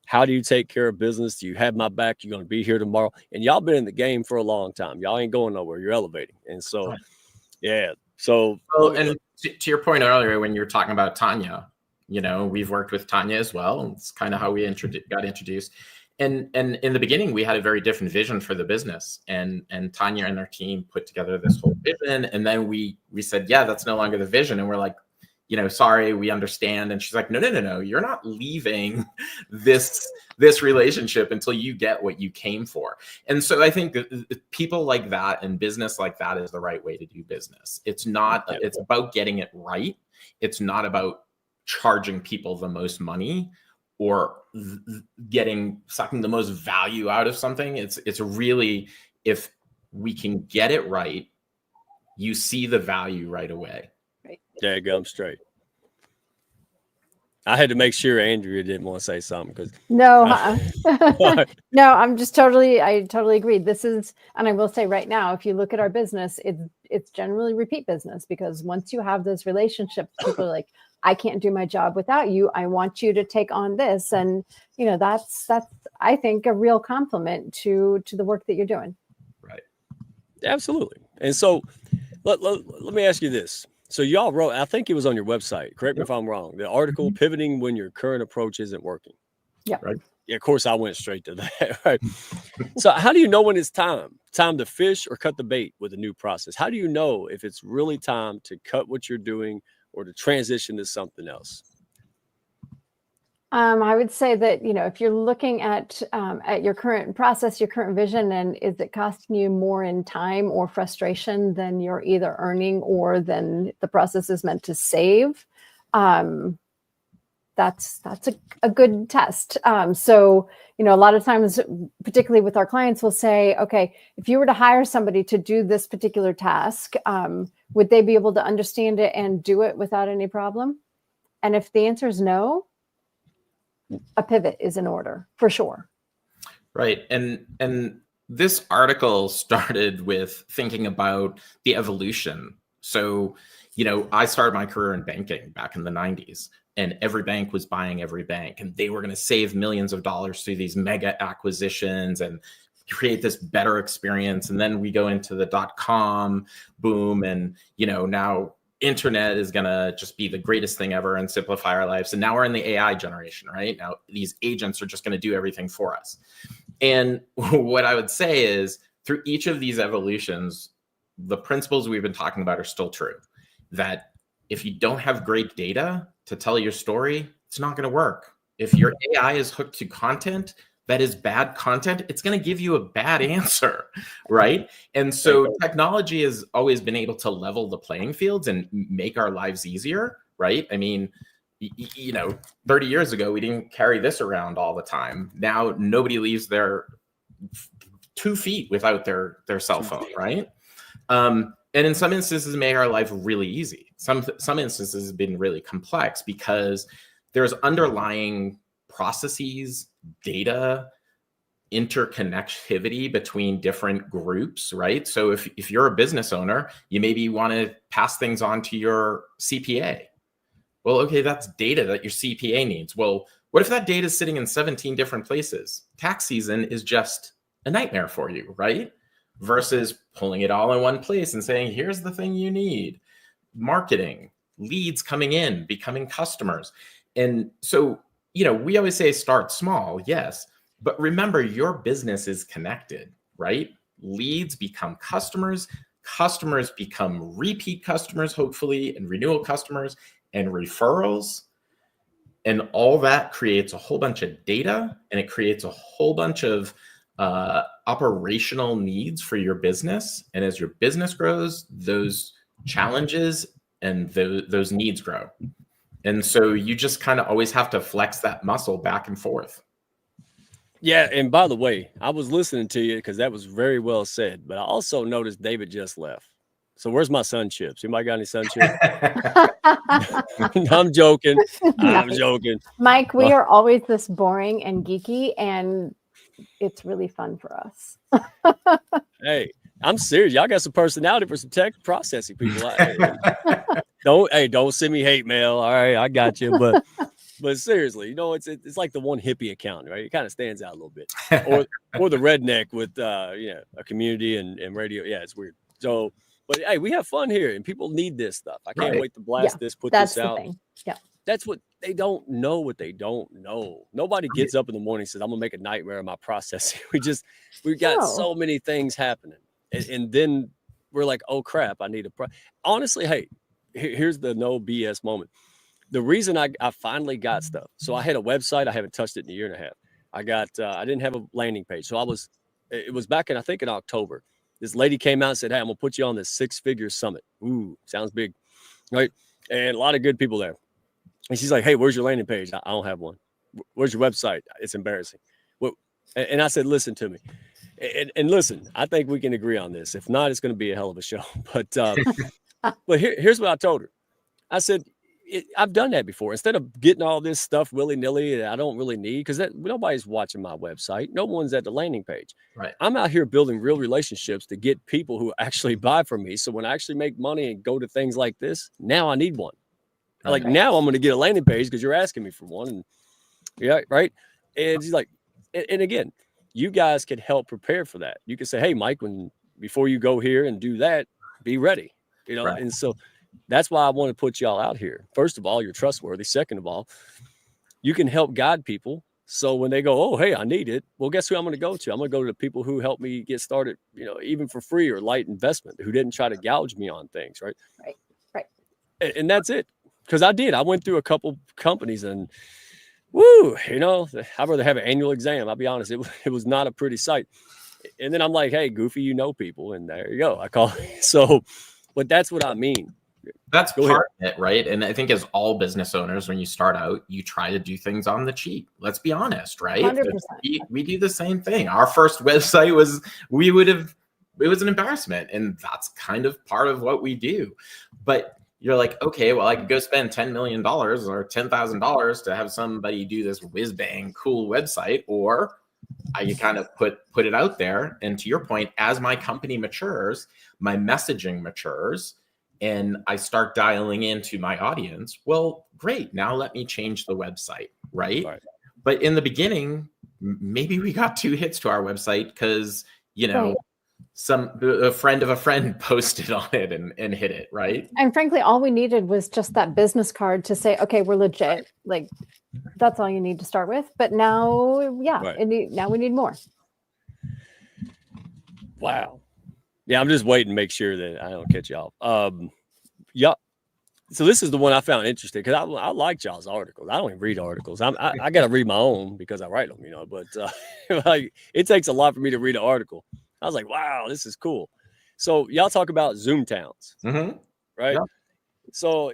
how do you take care of business? Do you have my back? You're going to be here tomorrow, and y'all been in the game for a long time. Y'all ain't going nowhere. You're elevating, and so yeah. So and to your point earlier, when you were talking about Tanya. We've worked with Tanya as well. It's kind of how we got introduced. And in the beginning, we had a very different vision for the business. And Tanya and our team put together this whole vision. And then we said, yeah, that's no longer the vision. And we're like, sorry, we understand. And she's like, no. You're not leaving this relationship until you get what you came for. And so I think people like that and business like that is the right way to do business. It's about getting it right. It's not about charging people the most money or sucking the most value out of something. It's really, if we can get it right, you see the value right away. Right. There you go. I'm straight. I had to make sure Andrea didn't want to say something because no, no, I totally agree. This is, and I will say right now, if you look at our business, it's generally repeat business, because once you have those relationships, people are like, I can't do my job without you. I want you to take on this. And, that's, I think, a real compliment to the work that you're doing. Right. Absolutely. And so let me ask you this. So y'all wrote, I think it was on your website, correct me if I'm wrong, the article, Pivoting When Your Current Approach Isn't Working. Yeah. Right. Yeah, of course, I went straight to that. Right. So how do you know when it's time to fish or cut the bait with a new process? How do you know if it's really time to cut what you're doing or to transition to something else? I would say that, if you're looking at your current process, your current vision, and is it costing you more in time or frustration than you're either earning or than the process is meant to save, that's a good test. So, a lot of times, particularly with our clients, we'll say, okay, if you were to hire somebody to do this particular task, would they be able to understand it and do it without any problem? And if the answer is no, a pivot is in order for sure. Right. And this article started with thinking about the evolution. So, I started my career in banking back in the 90s, and every bank was buying every bank, and they were going to save millions of dollars through these mega acquisitions and create this better experience. And then we go into the .com boom, and, now internet is going to just be the greatest thing ever and simplify our lives. And now we're in the AI generation, right? Now these agents are just going to do everything for us. And what I would say is, through each of these evolutions, the principles we've been talking about are still true. That if you don't have great data to tell your story, it's not going to work. If your AI is hooked to content that is bad content, it's going to give you a bad answer, right? And so technology has always been able to level the playing fields and make our lives easier, right? I mean, 30 years ago, we didn't carry this around all the time. Now, nobody leaves their 2 feet without their cell phone, right? And in some instances, it made our life really easy. Some instances have been really complex because there's underlying processes, data, interconnectivity between different groups, right? So if you're a business owner, you maybe want to pass things on to your CPA. Well, okay, that's data that your CPA needs. Well, what if that data is sitting in 17 different places? Tax season is just a nightmare for you, right? Versus pulling it all in one place and saying, here's the thing you need. Marketing, leads coming in, becoming customers. And so, we always say start small, yes, but remember your business is connected, right? Leads become customers, customers become repeat customers, hopefully, and renewal customers and referrals. And all that creates a whole bunch of data, and it creates a whole bunch of operational needs for your business. And as your business grows, those challenges and those needs grow. And so you just kind of always have to flex that muscle back and forth. Yeah. And by the way, I was listening to you because that was very well said, but I also noticed David just left. So where's my sun chips? Anybody got any sun chips? I'm joking. I'm joking. Mike, we are always this boring and geeky, and it's really fun for us. Hey, I'm serious. Y'all got some personality for some tech processing people. Don't send me hate mail. All right, I got you. But seriously, it's like the one hippie accountant, right? It kind of stands out a little bit, or the redneck with a community and radio. Yeah, it's weird. So, but hey, we have fun here, and people need this stuff. I can't wait to blast this, put this out. Thing. Yeah, that's what they don't know. What they don't know. Nobody gets up in the morning and says, "I'm gonna make a nightmare of my processing." We've got so many things happening, and then we're like, "Oh crap, I need honestly." Hey, here's the no BS moment. The reason I finally got stuff. So I had a website. I haven't touched it in a year and a half. I didn't have a landing page. So it was back in October. This lady came out and said, "Hey, I'm gonna put you on this 6-figure summit." Ooh, sounds big, right? And a lot of good people there. And she's like, "Hey, where's your landing page?" I don't have one. "Where's your website?" It's embarrassing. Well, and I said, "Listen to me." And listen, I think we can agree on this. If not, it's going to be a hell of a show. But here's what I told her. I said, I've done that before. Instead of getting all this stuff willy-nilly that I don't really need, because nobody's watching my website. No one's at the landing page. Right. I'm out here building real relationships to get people who actually buy from me. So when I actually make money and go to things like this, now I need one. Like now I'm going to get a landing page because you're asking me for one. And yeah, right. And she's like, and again, you guys could help prepare for that. You can say, "Hey, Mike, before you go here and do that, be ready." Right. And so that's why I want to put y'all out here. First of all, you're trustworthy. Second of all, you can help guide people. So when they go, "Oh, hey, I need it," well, guess who I'm going to go to? I'm going to go to the people who helped me get started, even for free or light investment, who didn't try to gouge me on things. Right. And that's it. Because I went through a couple companies and woo, I'd rather have an annual exam. I'll be honest. It was not a pretty sight. And then I'm like, "Hey, Goofy, people." And there you go. I call it. So, but that's what I mean. That's part of it, right? And I think as all business owners, when you start out, you try to do things on the cheap. Let's be honest, right? 100%. We do the same thing. Our first website it was an embarrassment. And that's kind of part of what we do. But you're like, okay, well, I could go spend $10 million or $10,000 to have somebody do this whiz bang cool website, or I can kind of put it out there. And to your point, as my company matures, my messaging matures, and I start dialing into my audience. Well, great. Now let me change the website, right? But in the beginning, maybe we got 2 hits to our website because, a friend of a friend posted on it and hit it, right? And frankly, all we needed was just that business card to say, "Okay, we're legit." Like, that's all you need to start with. But now, now we need more. Wow. Yeah, I'm just waiting to make sure that I don't catch y'all. Yeah. So this is the one I found interesting because I like y'all's articles. I don't even read articles. I got to read my own because I write them, But like it takes a lot for me to read an article. I was like, wow, this is cool. So y'all talk about Zoom towns, right? Yeah. So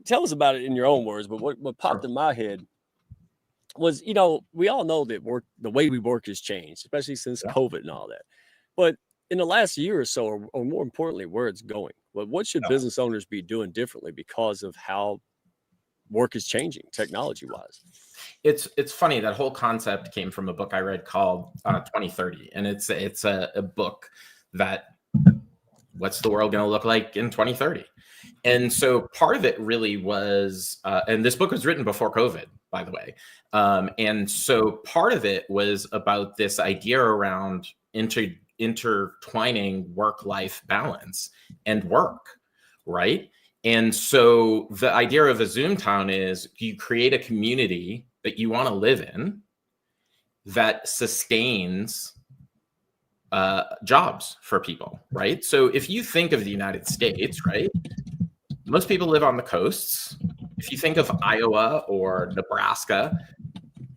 tell us about it in your own words. But what popped in my head was, we all know that the way we work has changed, especially since COVID and all that. But in the last year or so, or more importantly, where it's going, what should business owners be doing differently because of how work is changing technology-wise? It's funny, that whole concept came from a book I read called 2030, and it's a book that what's the world going to look like in 2030? And so part of it really was, and this book was written before COVID, by the way. And so part of it was about this idea around intertwining work-life balance and work, right? And so the idea of a Zoom town is you create a community that you want to live in that sustains jobs for people, right? So if you think of the United States, right, most people live on the coasts. If you think of Iowa or Nebraska,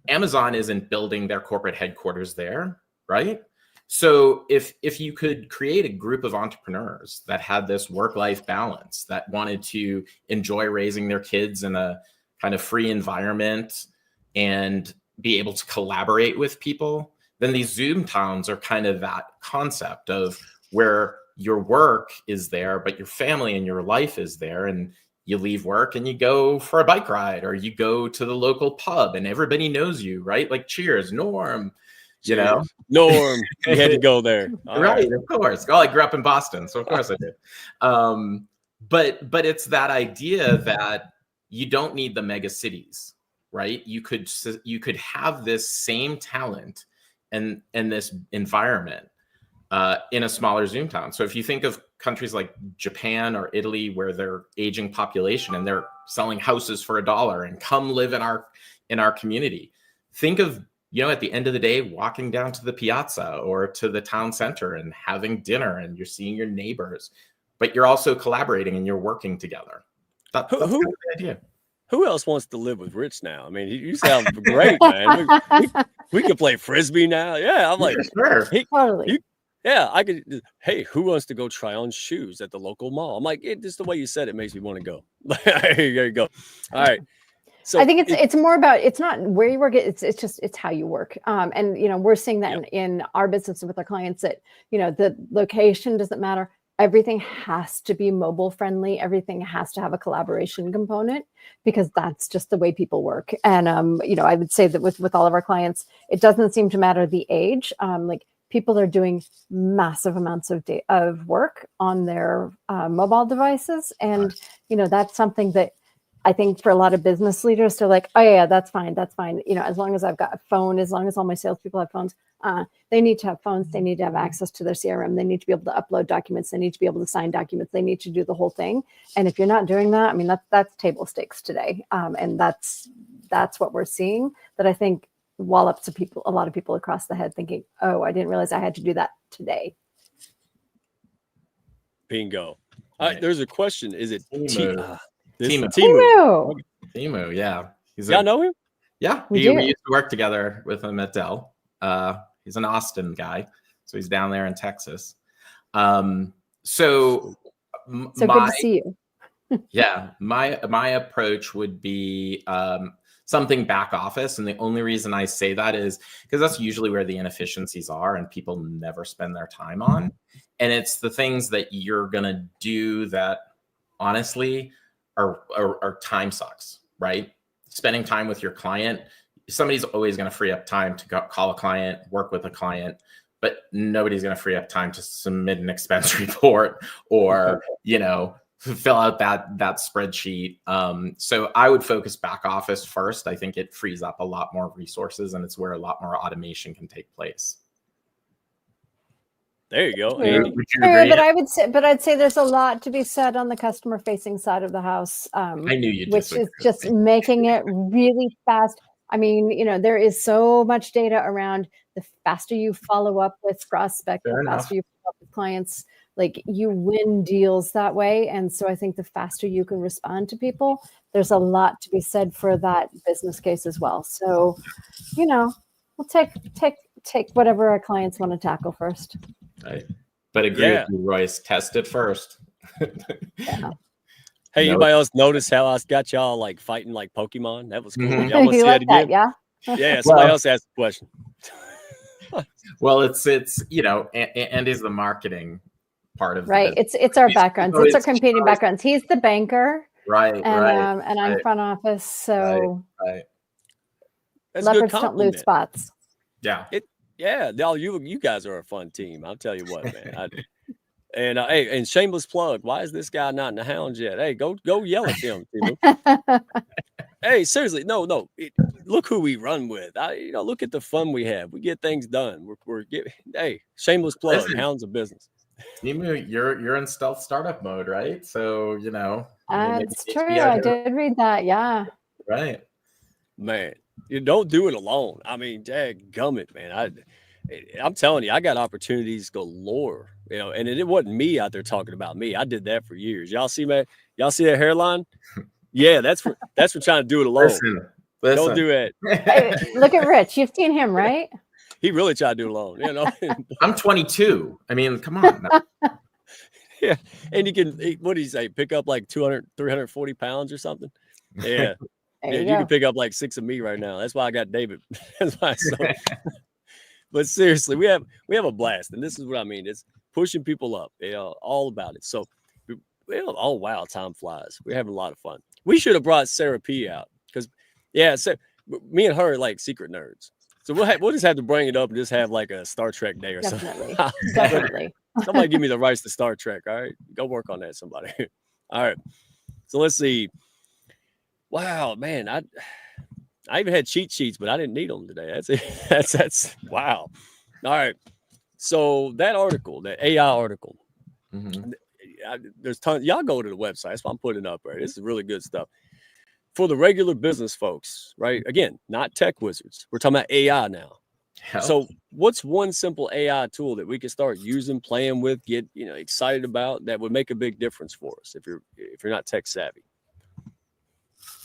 Amazon isn't building their corporate headquarters there, right? So if you could create a group of entrepreneurs that had this work-life balance, that wanted to enjoy raising their kids in a kind of free environment and be able to collaborate with people, then these Zoom towns are kind of that concept of where your work is there, but your family and your life is there. And you leave work and you go for a bike ride, or you go to the local pub and everybody knows you, right? Like, cheers, Norm. You know, Norm, you had to go there. Right, of course. Oh, I grew up in Boston, so of course I did. But it's that idea that you don't need the mega cities, right? You could have this same talent and this environment in a smaller Zoom town. So if you think of countries like Japan or Italy, where they're aging population and they're selling houses for $1 and come live in our community, think of, you know, at the end of the day, walking down to the piazza or to the town center and having dinner, and you're seeing your neighbors, but you're also collaborating and you're working together. That's kind of the idea. Who else wants to live with Rich now? I mean, you sound great, man. We could play Frisbee now. Yeah, I'm like, sure. Totally. Yeah, I could. Hey, who wants to go try on shoes at the local mall? I'm like, just the way you said it makes me want to go. There you go. All right. So I think it's more about, it's not where you work, it's how you work. And, you know, we're seeing that in our business with our clients, that, you know, the location doesn't matter. Everything has to be mobile friendly. Everything has to have a collaboration component, because that's just the way people work. And, you know, I would say that with all of our clients, it doesn't seem to matter the age. Like, people are doing massive amounts of work on their mobile devices. And, you know, that's something that I think for a lot of business leaders, they're like, oh yeah, that's fine. That's fine. You know, as long as I've got a phone, as long as all my salespeople have phones, they need to have phones. They need to have access to their CRM. They need to be able to upload documents. They need to be able to sign documents. They need to do the whole thing. And if you're not doing that, I mean, that's table stakes today. And that's what we're seeing, that I think wallops a lot of people across the head, thinking, oh, I didn't realize I had to do that today. Bingo. There's a question. Is it Timu, yeah. Y'all know him? Yeah, we used to work together with him at Dell. He's an Austin guy, so he's down there in Texas. So good to see you. Yeah, my approach would be something back office, and the only reason I say that is because that's usually where the inefficiencies are, and people never spend their time on. And it's the things that you're gonna do that honestly are time sucks, right? Spending time with your client, somebody's always going to free up time to call a client, work with a client, but nobody's going to free up time to submit an expense report or, you know, fill out that spreadsheet. So I would focus back office first. I think it frees up a lot more resources, and it's where a lot more automation can take place. There you go. Would you agree? But I'd say there's a lot to be said on the customer facing side of the house. I knew you'd which is just making it really fast. I mean, you know, there is so much data around. The faster you follow up with prospects, the faster you follow up with clients, like, you win deals that way. And so I think the faster you can respond to people, there's a lot to be said for that business case as well. So, you know, we'll take whatever our clients want to tackle first. Right. But agree with you, Royce. Test it first. Yeah. Hey, anybody else notice how I got y'all like fighting like Pokemon? That was cool. Y'all want to You see like that again? that, Yeah. Somebody else asked the question. Well, it's you know, and is the marketing part of right. It's our backgrounds. It's our competing backgrounds. He's the banker, right? And I'm front office. So That's leopards don't lose spots. Yeah. Yeah, you guys are a fun team. I'll tell you what, man. And hey, and shameless plug. Why is this guy not in the hounds yet? Hey, go yell at them. Timu. Hey, seriously, no. Look who we run with. Look at the fun we have. We get things done. Hey, shameless plug. Listen. Hounds of business. Timu, you're in stealth startup mode, right? So It's true. I did read that. Yeah. Right. Man, you don't do it alone. I mean, dadgummit, man. I'm telling you, I got opportunities galore. And it wasn't me out there talking about me. I did that for years. Y'all see, man? Y'all see that hairline? Yeah, that's for trying to do it alone. Listen. Don't do it. Hey, look at Rich. You've seen him, right? He really tried to do it alone. I'm 22. I mean, come on. Yeah, and you can. What do you say? Pick up like 200, 340 pounds or something. Yeah, you can pick up like 6 of me right now. That's why I got David. That's why. But seriously, we have a blast, and this is what I mean. It's pushing people up. All about it. So, oh wow, time flies. We're having a lot of fun. We should have brought Sarah P out because, me and her are like secret nerds. So we'll just have to bring it up and just have like a Star Trek day or something. Definitely. Somebody give me the rights to Star Trek. All right, go work on that. Somebody. All right. So let's see. Wow, man, I even had cheat sheets, but I didn't need them today. That's wow. All right. So that article, that AI article, there's tons. Y'all go to the website. That's why I'm putting it up. Right. This is really good stuff for the regular business folks. Right. Again, not tech wizards. We're talking about AI now. So what's one simple AI tool that we can start using, playing with, get excited about that would make a big difference for us if you're not tech savvy?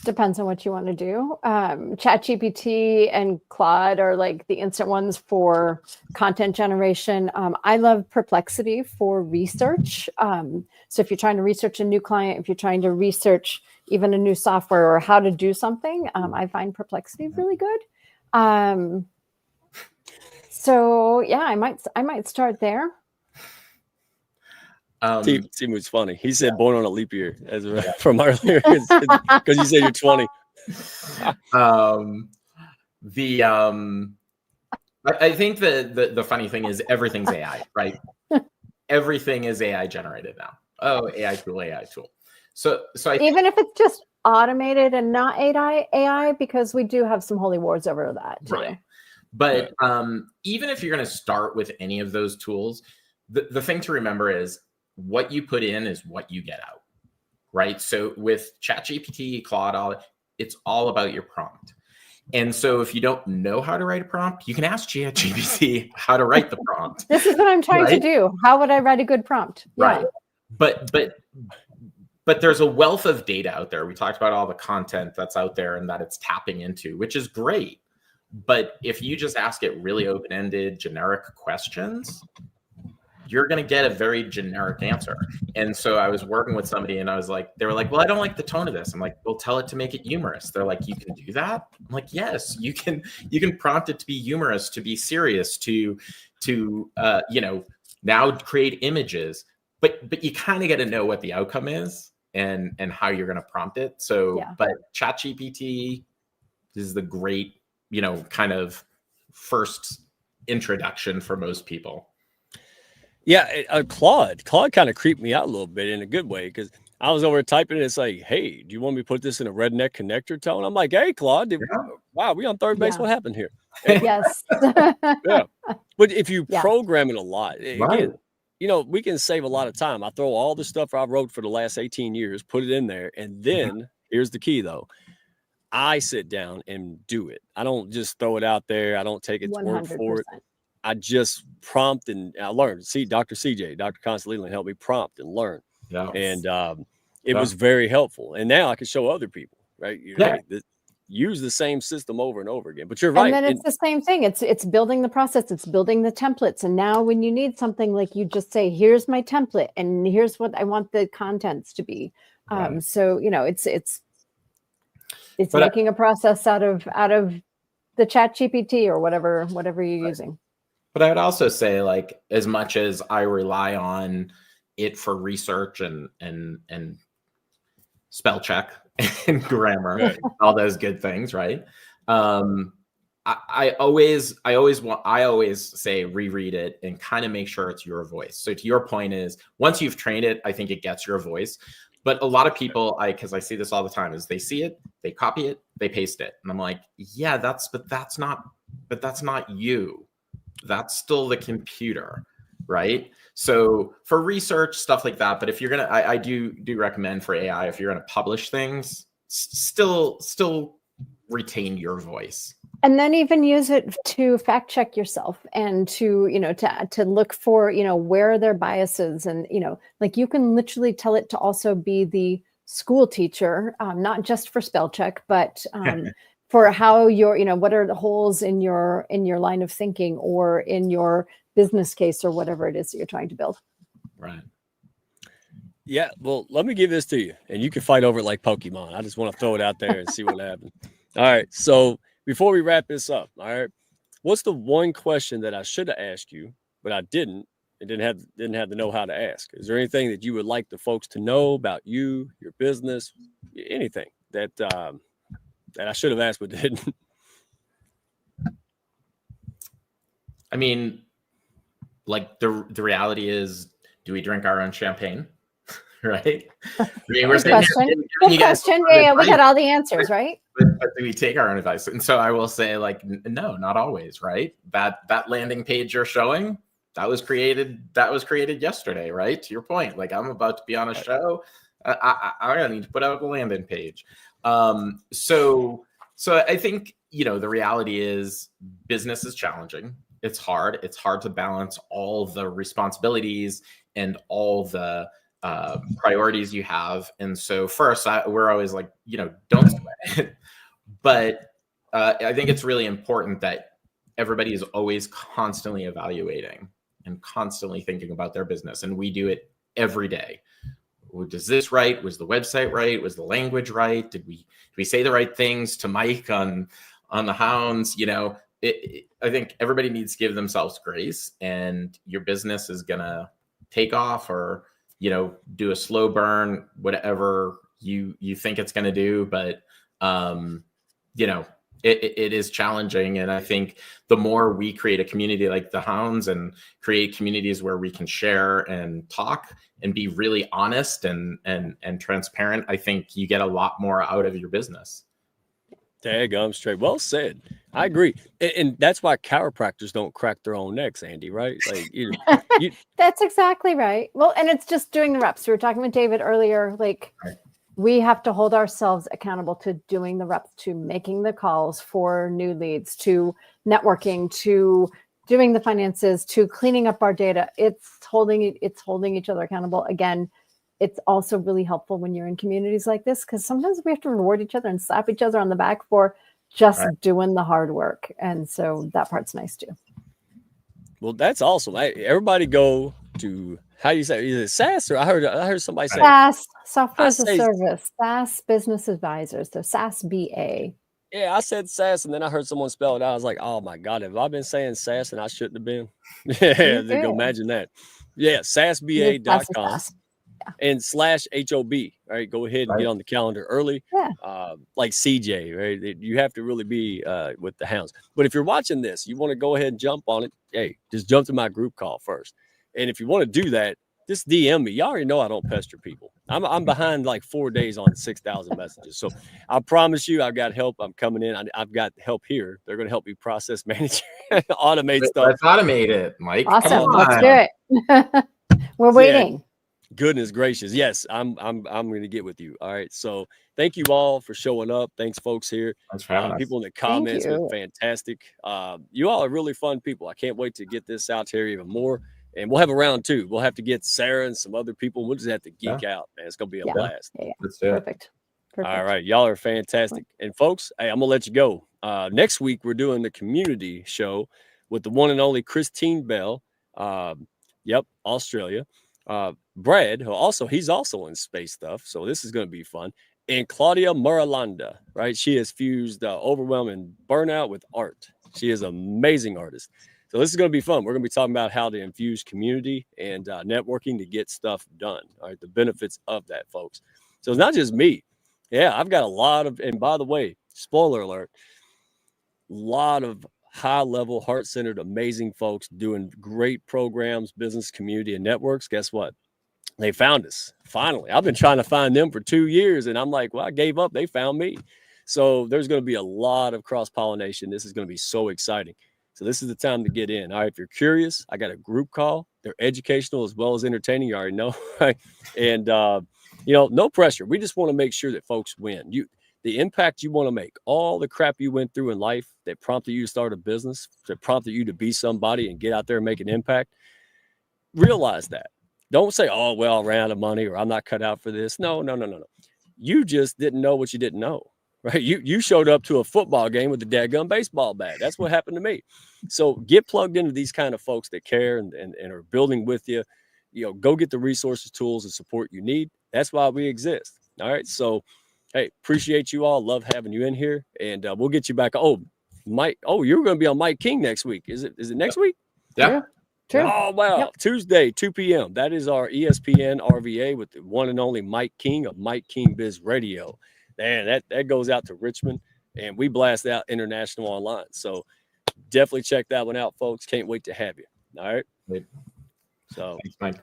Depends on what you want to do. ChatGPT and Claude are like the instant ones for content generation. I love Perplexity for research. So if you're trying to research a new client, if you're trying to research even a new software or how to do something, I find Perplexity really good. So yeah, I might start there. Timu's funny. He said born on a leap year from earlier because you said you're 20. I think the funny thing is everything's AI, right? Everything is AI generated now. Oh, AI tool. So even if it's just automated and not AI, because we do have some holy wars over that too. Right. But even if you're going to start with any of those tools, the thing to remember is what you put in is what you get out, right? So with ChatGPT, Claude, it's all about your prompt. And so if you don't know how to write a prompt, you can ask ChatGPT how to write the prompt. This is what I'm trying to do. How would I write a good prompt? Right. Yeah. But there's a wealth of data out there. We talked about all the content that's out there and that it's tapping into, which is great. But if you just ask it really open-ended, generic questions, you're going to get a very generic answer. And so I was working with somebody and they were like, well, I don't like the tone of this. I'm like, well, tell it to make it humorous. They're like, you can do that? I'm like, yes, you can prompt it to be humorous, to be serious, to now create images, but you kind of got to know what the outcome is and how you're going to prompt it. So, But ChatGPT is the great, kind of first introduction for most people. Yeah, Claude kind of creeped me out a little bit in a good way because I was over typing it. It's like, hey, do you want me to put this in a redneck connector tone? I'm like, hey, Claude, wow, we on third base. What happened here? Yes. Yeah. But if you program it a lot, again, we can save a lot of time. I throw all the stuff I wrote for the last 18 years, put it in there. And then here's the key, though. I sit down and do it. I don't just throw it out there. I don't take its 100%. Word for it. I just prompt and I learned. See, Dr. Constantine helped me prompt and learn. Yes. And it was very helpful. And now I can show other people, right? Use the same system over and over again. But you're right. And then it's the same thing. It's building the process. It's building the templates. And now when you need something, like you just say, here's my template and here's what I want the contents to be. So, it's making a process out of the ChatGPT or whatever you're using. But I would also say, like, as much as I rely on it for research and spell check and grammar, all those good things, right? I always say reread it and kind of make sure it's your voice. So to your point is, once you've trained it, I think it gets your voice. But a lot of people, because I see this all the time, is they see it, they copy it, they paste it, and I'm like, yeah, that's not you. That's still the computer, right? So for research, stuff like that. But if you're gonna, I do recommend for AI, if you're gonna publish things, still retain your voice. And then even use it to fact check yourself and to, to look for, where are their biases. And, like you can literally tell it to also be the school teacher, not just for spell check, but for how what are the holes in your line of thinking or in your business case or whatever it is that you're trying to build. Right. Yeah. Well, let me give this to you and you can fight over it like Pokemon. I just want to throw it out there and see what happens. All right. So before we wrap this up, all right, what's the one question that I should have asked you, but I didn't, and didn't have to know how to ask? Is there anything that you would like the folks to know about you, your business, anything that I should have asked but didn't? I mean, like the reality is, do we drink our own champagne? Right? I mean, we're Good question. Good question. Yeah, we got all the answers, right? But do we take our own advice? And so I will say, like, no, not always, right? That landing page you're showing, that was created yesterday, right? To your point, like I'm about to be on a show, I'm gonna need to put out a landing page. So I think the reality is business is challenging. It's hard. It's hard to balance all the responsibilities and all the priorities you have. And so first, we're always like, don't sweat it. But I think it's really important that everybody is always constantly evaluating and constantly thinking about their business. And we do it every day. Was this right? Was the website right? Was the language right? Did we say the right things to Mike on the hounds? I think everybody needs to give themselves grace, and your business is gonna take off or do a slow burn, whatever you think it's going to do. But, it is challenging. And I think the more we create a community like the Hounds and create communities where we can share and talk and be really honest and transparent, I think you get a lot more out of your business. Daggum straight. Well said. I agree. And that's why chiropractors don't crack their own necks, Andy, right? Like That's exactly right. Well, and it's just doing the reps. We were talking with David earlier, like we have to hold ourselves accountable to doing the reps, to making the calls for new leads, to networking, to doing the finances, to cleaning up our data. It's holding each other accountable. Again, it's also really helpful when you're in communities like this, because sometimes we have to reward each other and slap each other on the back for just doing the hard work. And so that part's nice too. Well, that's awesome. Everybody go to, how do you say, is it SaaS or I heard somebody say SaaS, software as a service, SaaS business advisors, so SaaS BA. Yeah, I said SaaS and then I heard someone spell it out. I was like, oh my God, have I been saying SaaS and I shouldn't have been? Yeah, go imagine that. Yeah, SaaSBA.com. And /HOB, right? Go ahead and get on the calendar early. Yeah. Like CJ, right? You have to really be with the Hounds. But if you're watching this, you want to go ahead and jump on it. Hey, just jump to my group call first. And if you want to do that, just DM me. Y'all already know I don't pester people. I'm behind like 4 days on 6,000 messages. So I promise you, I've got help. I'm coming in. I've got help here. They're going to help me process, manage, automate stuff. Let's automate it, Mike. Awesome. Let's do it. We're waiting. Yeah. Goodness gracious. Yes, I'm going to get with you. All right. So thank you all for showing up. Thanks, folks here. Thanks for having us. People in the comments were fantastic. You all are really fun people. I can't wait to get this out here even more. And we'll have a round two. We'll have to get Sarah and some other people. We'll just have to geek out, man. It's going to be a blast. Yeah. Let's do it. Perfect. All right. Y'all are fantastic. And folks, hey, I'm going to let you go. Next week, we're doing the community show with the one and only Christine Bell. Australia. Brad, he's also in space stuff. So this is going to be fun. And Claudia Maralanda, right? She has fused overwhelming burnout with art. She is an amazing artist. So this is going to be fun. We're going to be talking about how to infuse community and networking to get stuff done. All right. The benefits of that, folks. So it's not just me. Yeah. I've got a lot of, and by the way, spoiler alert, lot of high-level, heart-centered, amazing folks doing great programs, business, community, and networks. Guess what? They found us. Finally, I've been trying to find them for 2 years, and I'm like, well, I gave up. They found me. So there's going to be a lot of cross-pollination. This is going to be so exciting. So this is the time to get in. All right, if you're curious, I got a group call. They're educational as well as entertaining. You already know, right? And, no pressure. We just want to make sure that folks win. The impact you want to make, all the crap you went through in life that prompted you to start a business, that prompted you to be somebody and get out there and make an impact, realize that. Don't say, oh, well, I ran out of money or I'm not cut out for this. No. You just didn't know what you didn't know, right? You showed up to a football game with a dadgum baseball bat. That's what happened to me. So get plugged into these kind of folks that care and are building with you. Go get the resources, tools, and support you need. That's why we exist. All right. So, hey, appreciate you all. Love having you in here. And we'll get you back. Oh, Mike. Oh, you're going to be on Mike King next week. Is it next week? Yeah. True. Oh, wow. Yep. Tuesday, 2 p.m. That is our ESPN RVA with the one and only Mike King of Mike King Biz Radio. Man, that goes out to Richmond, and we blast out international online. So definitely check that one out, folks. Can't wait to have you. All right. Great. So, thanks, Mike.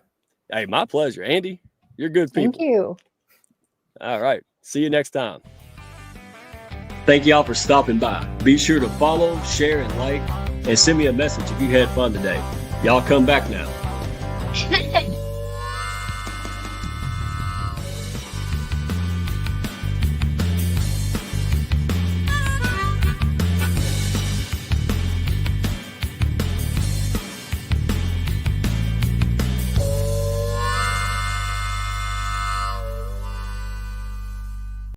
Hey, my pleasure. Andy, you're good people. Thank you. All right. See you next time. Thank y'all for stopping by. Be sure to follow, share, and like, and send me a message if you had fun today. Y'all come back now.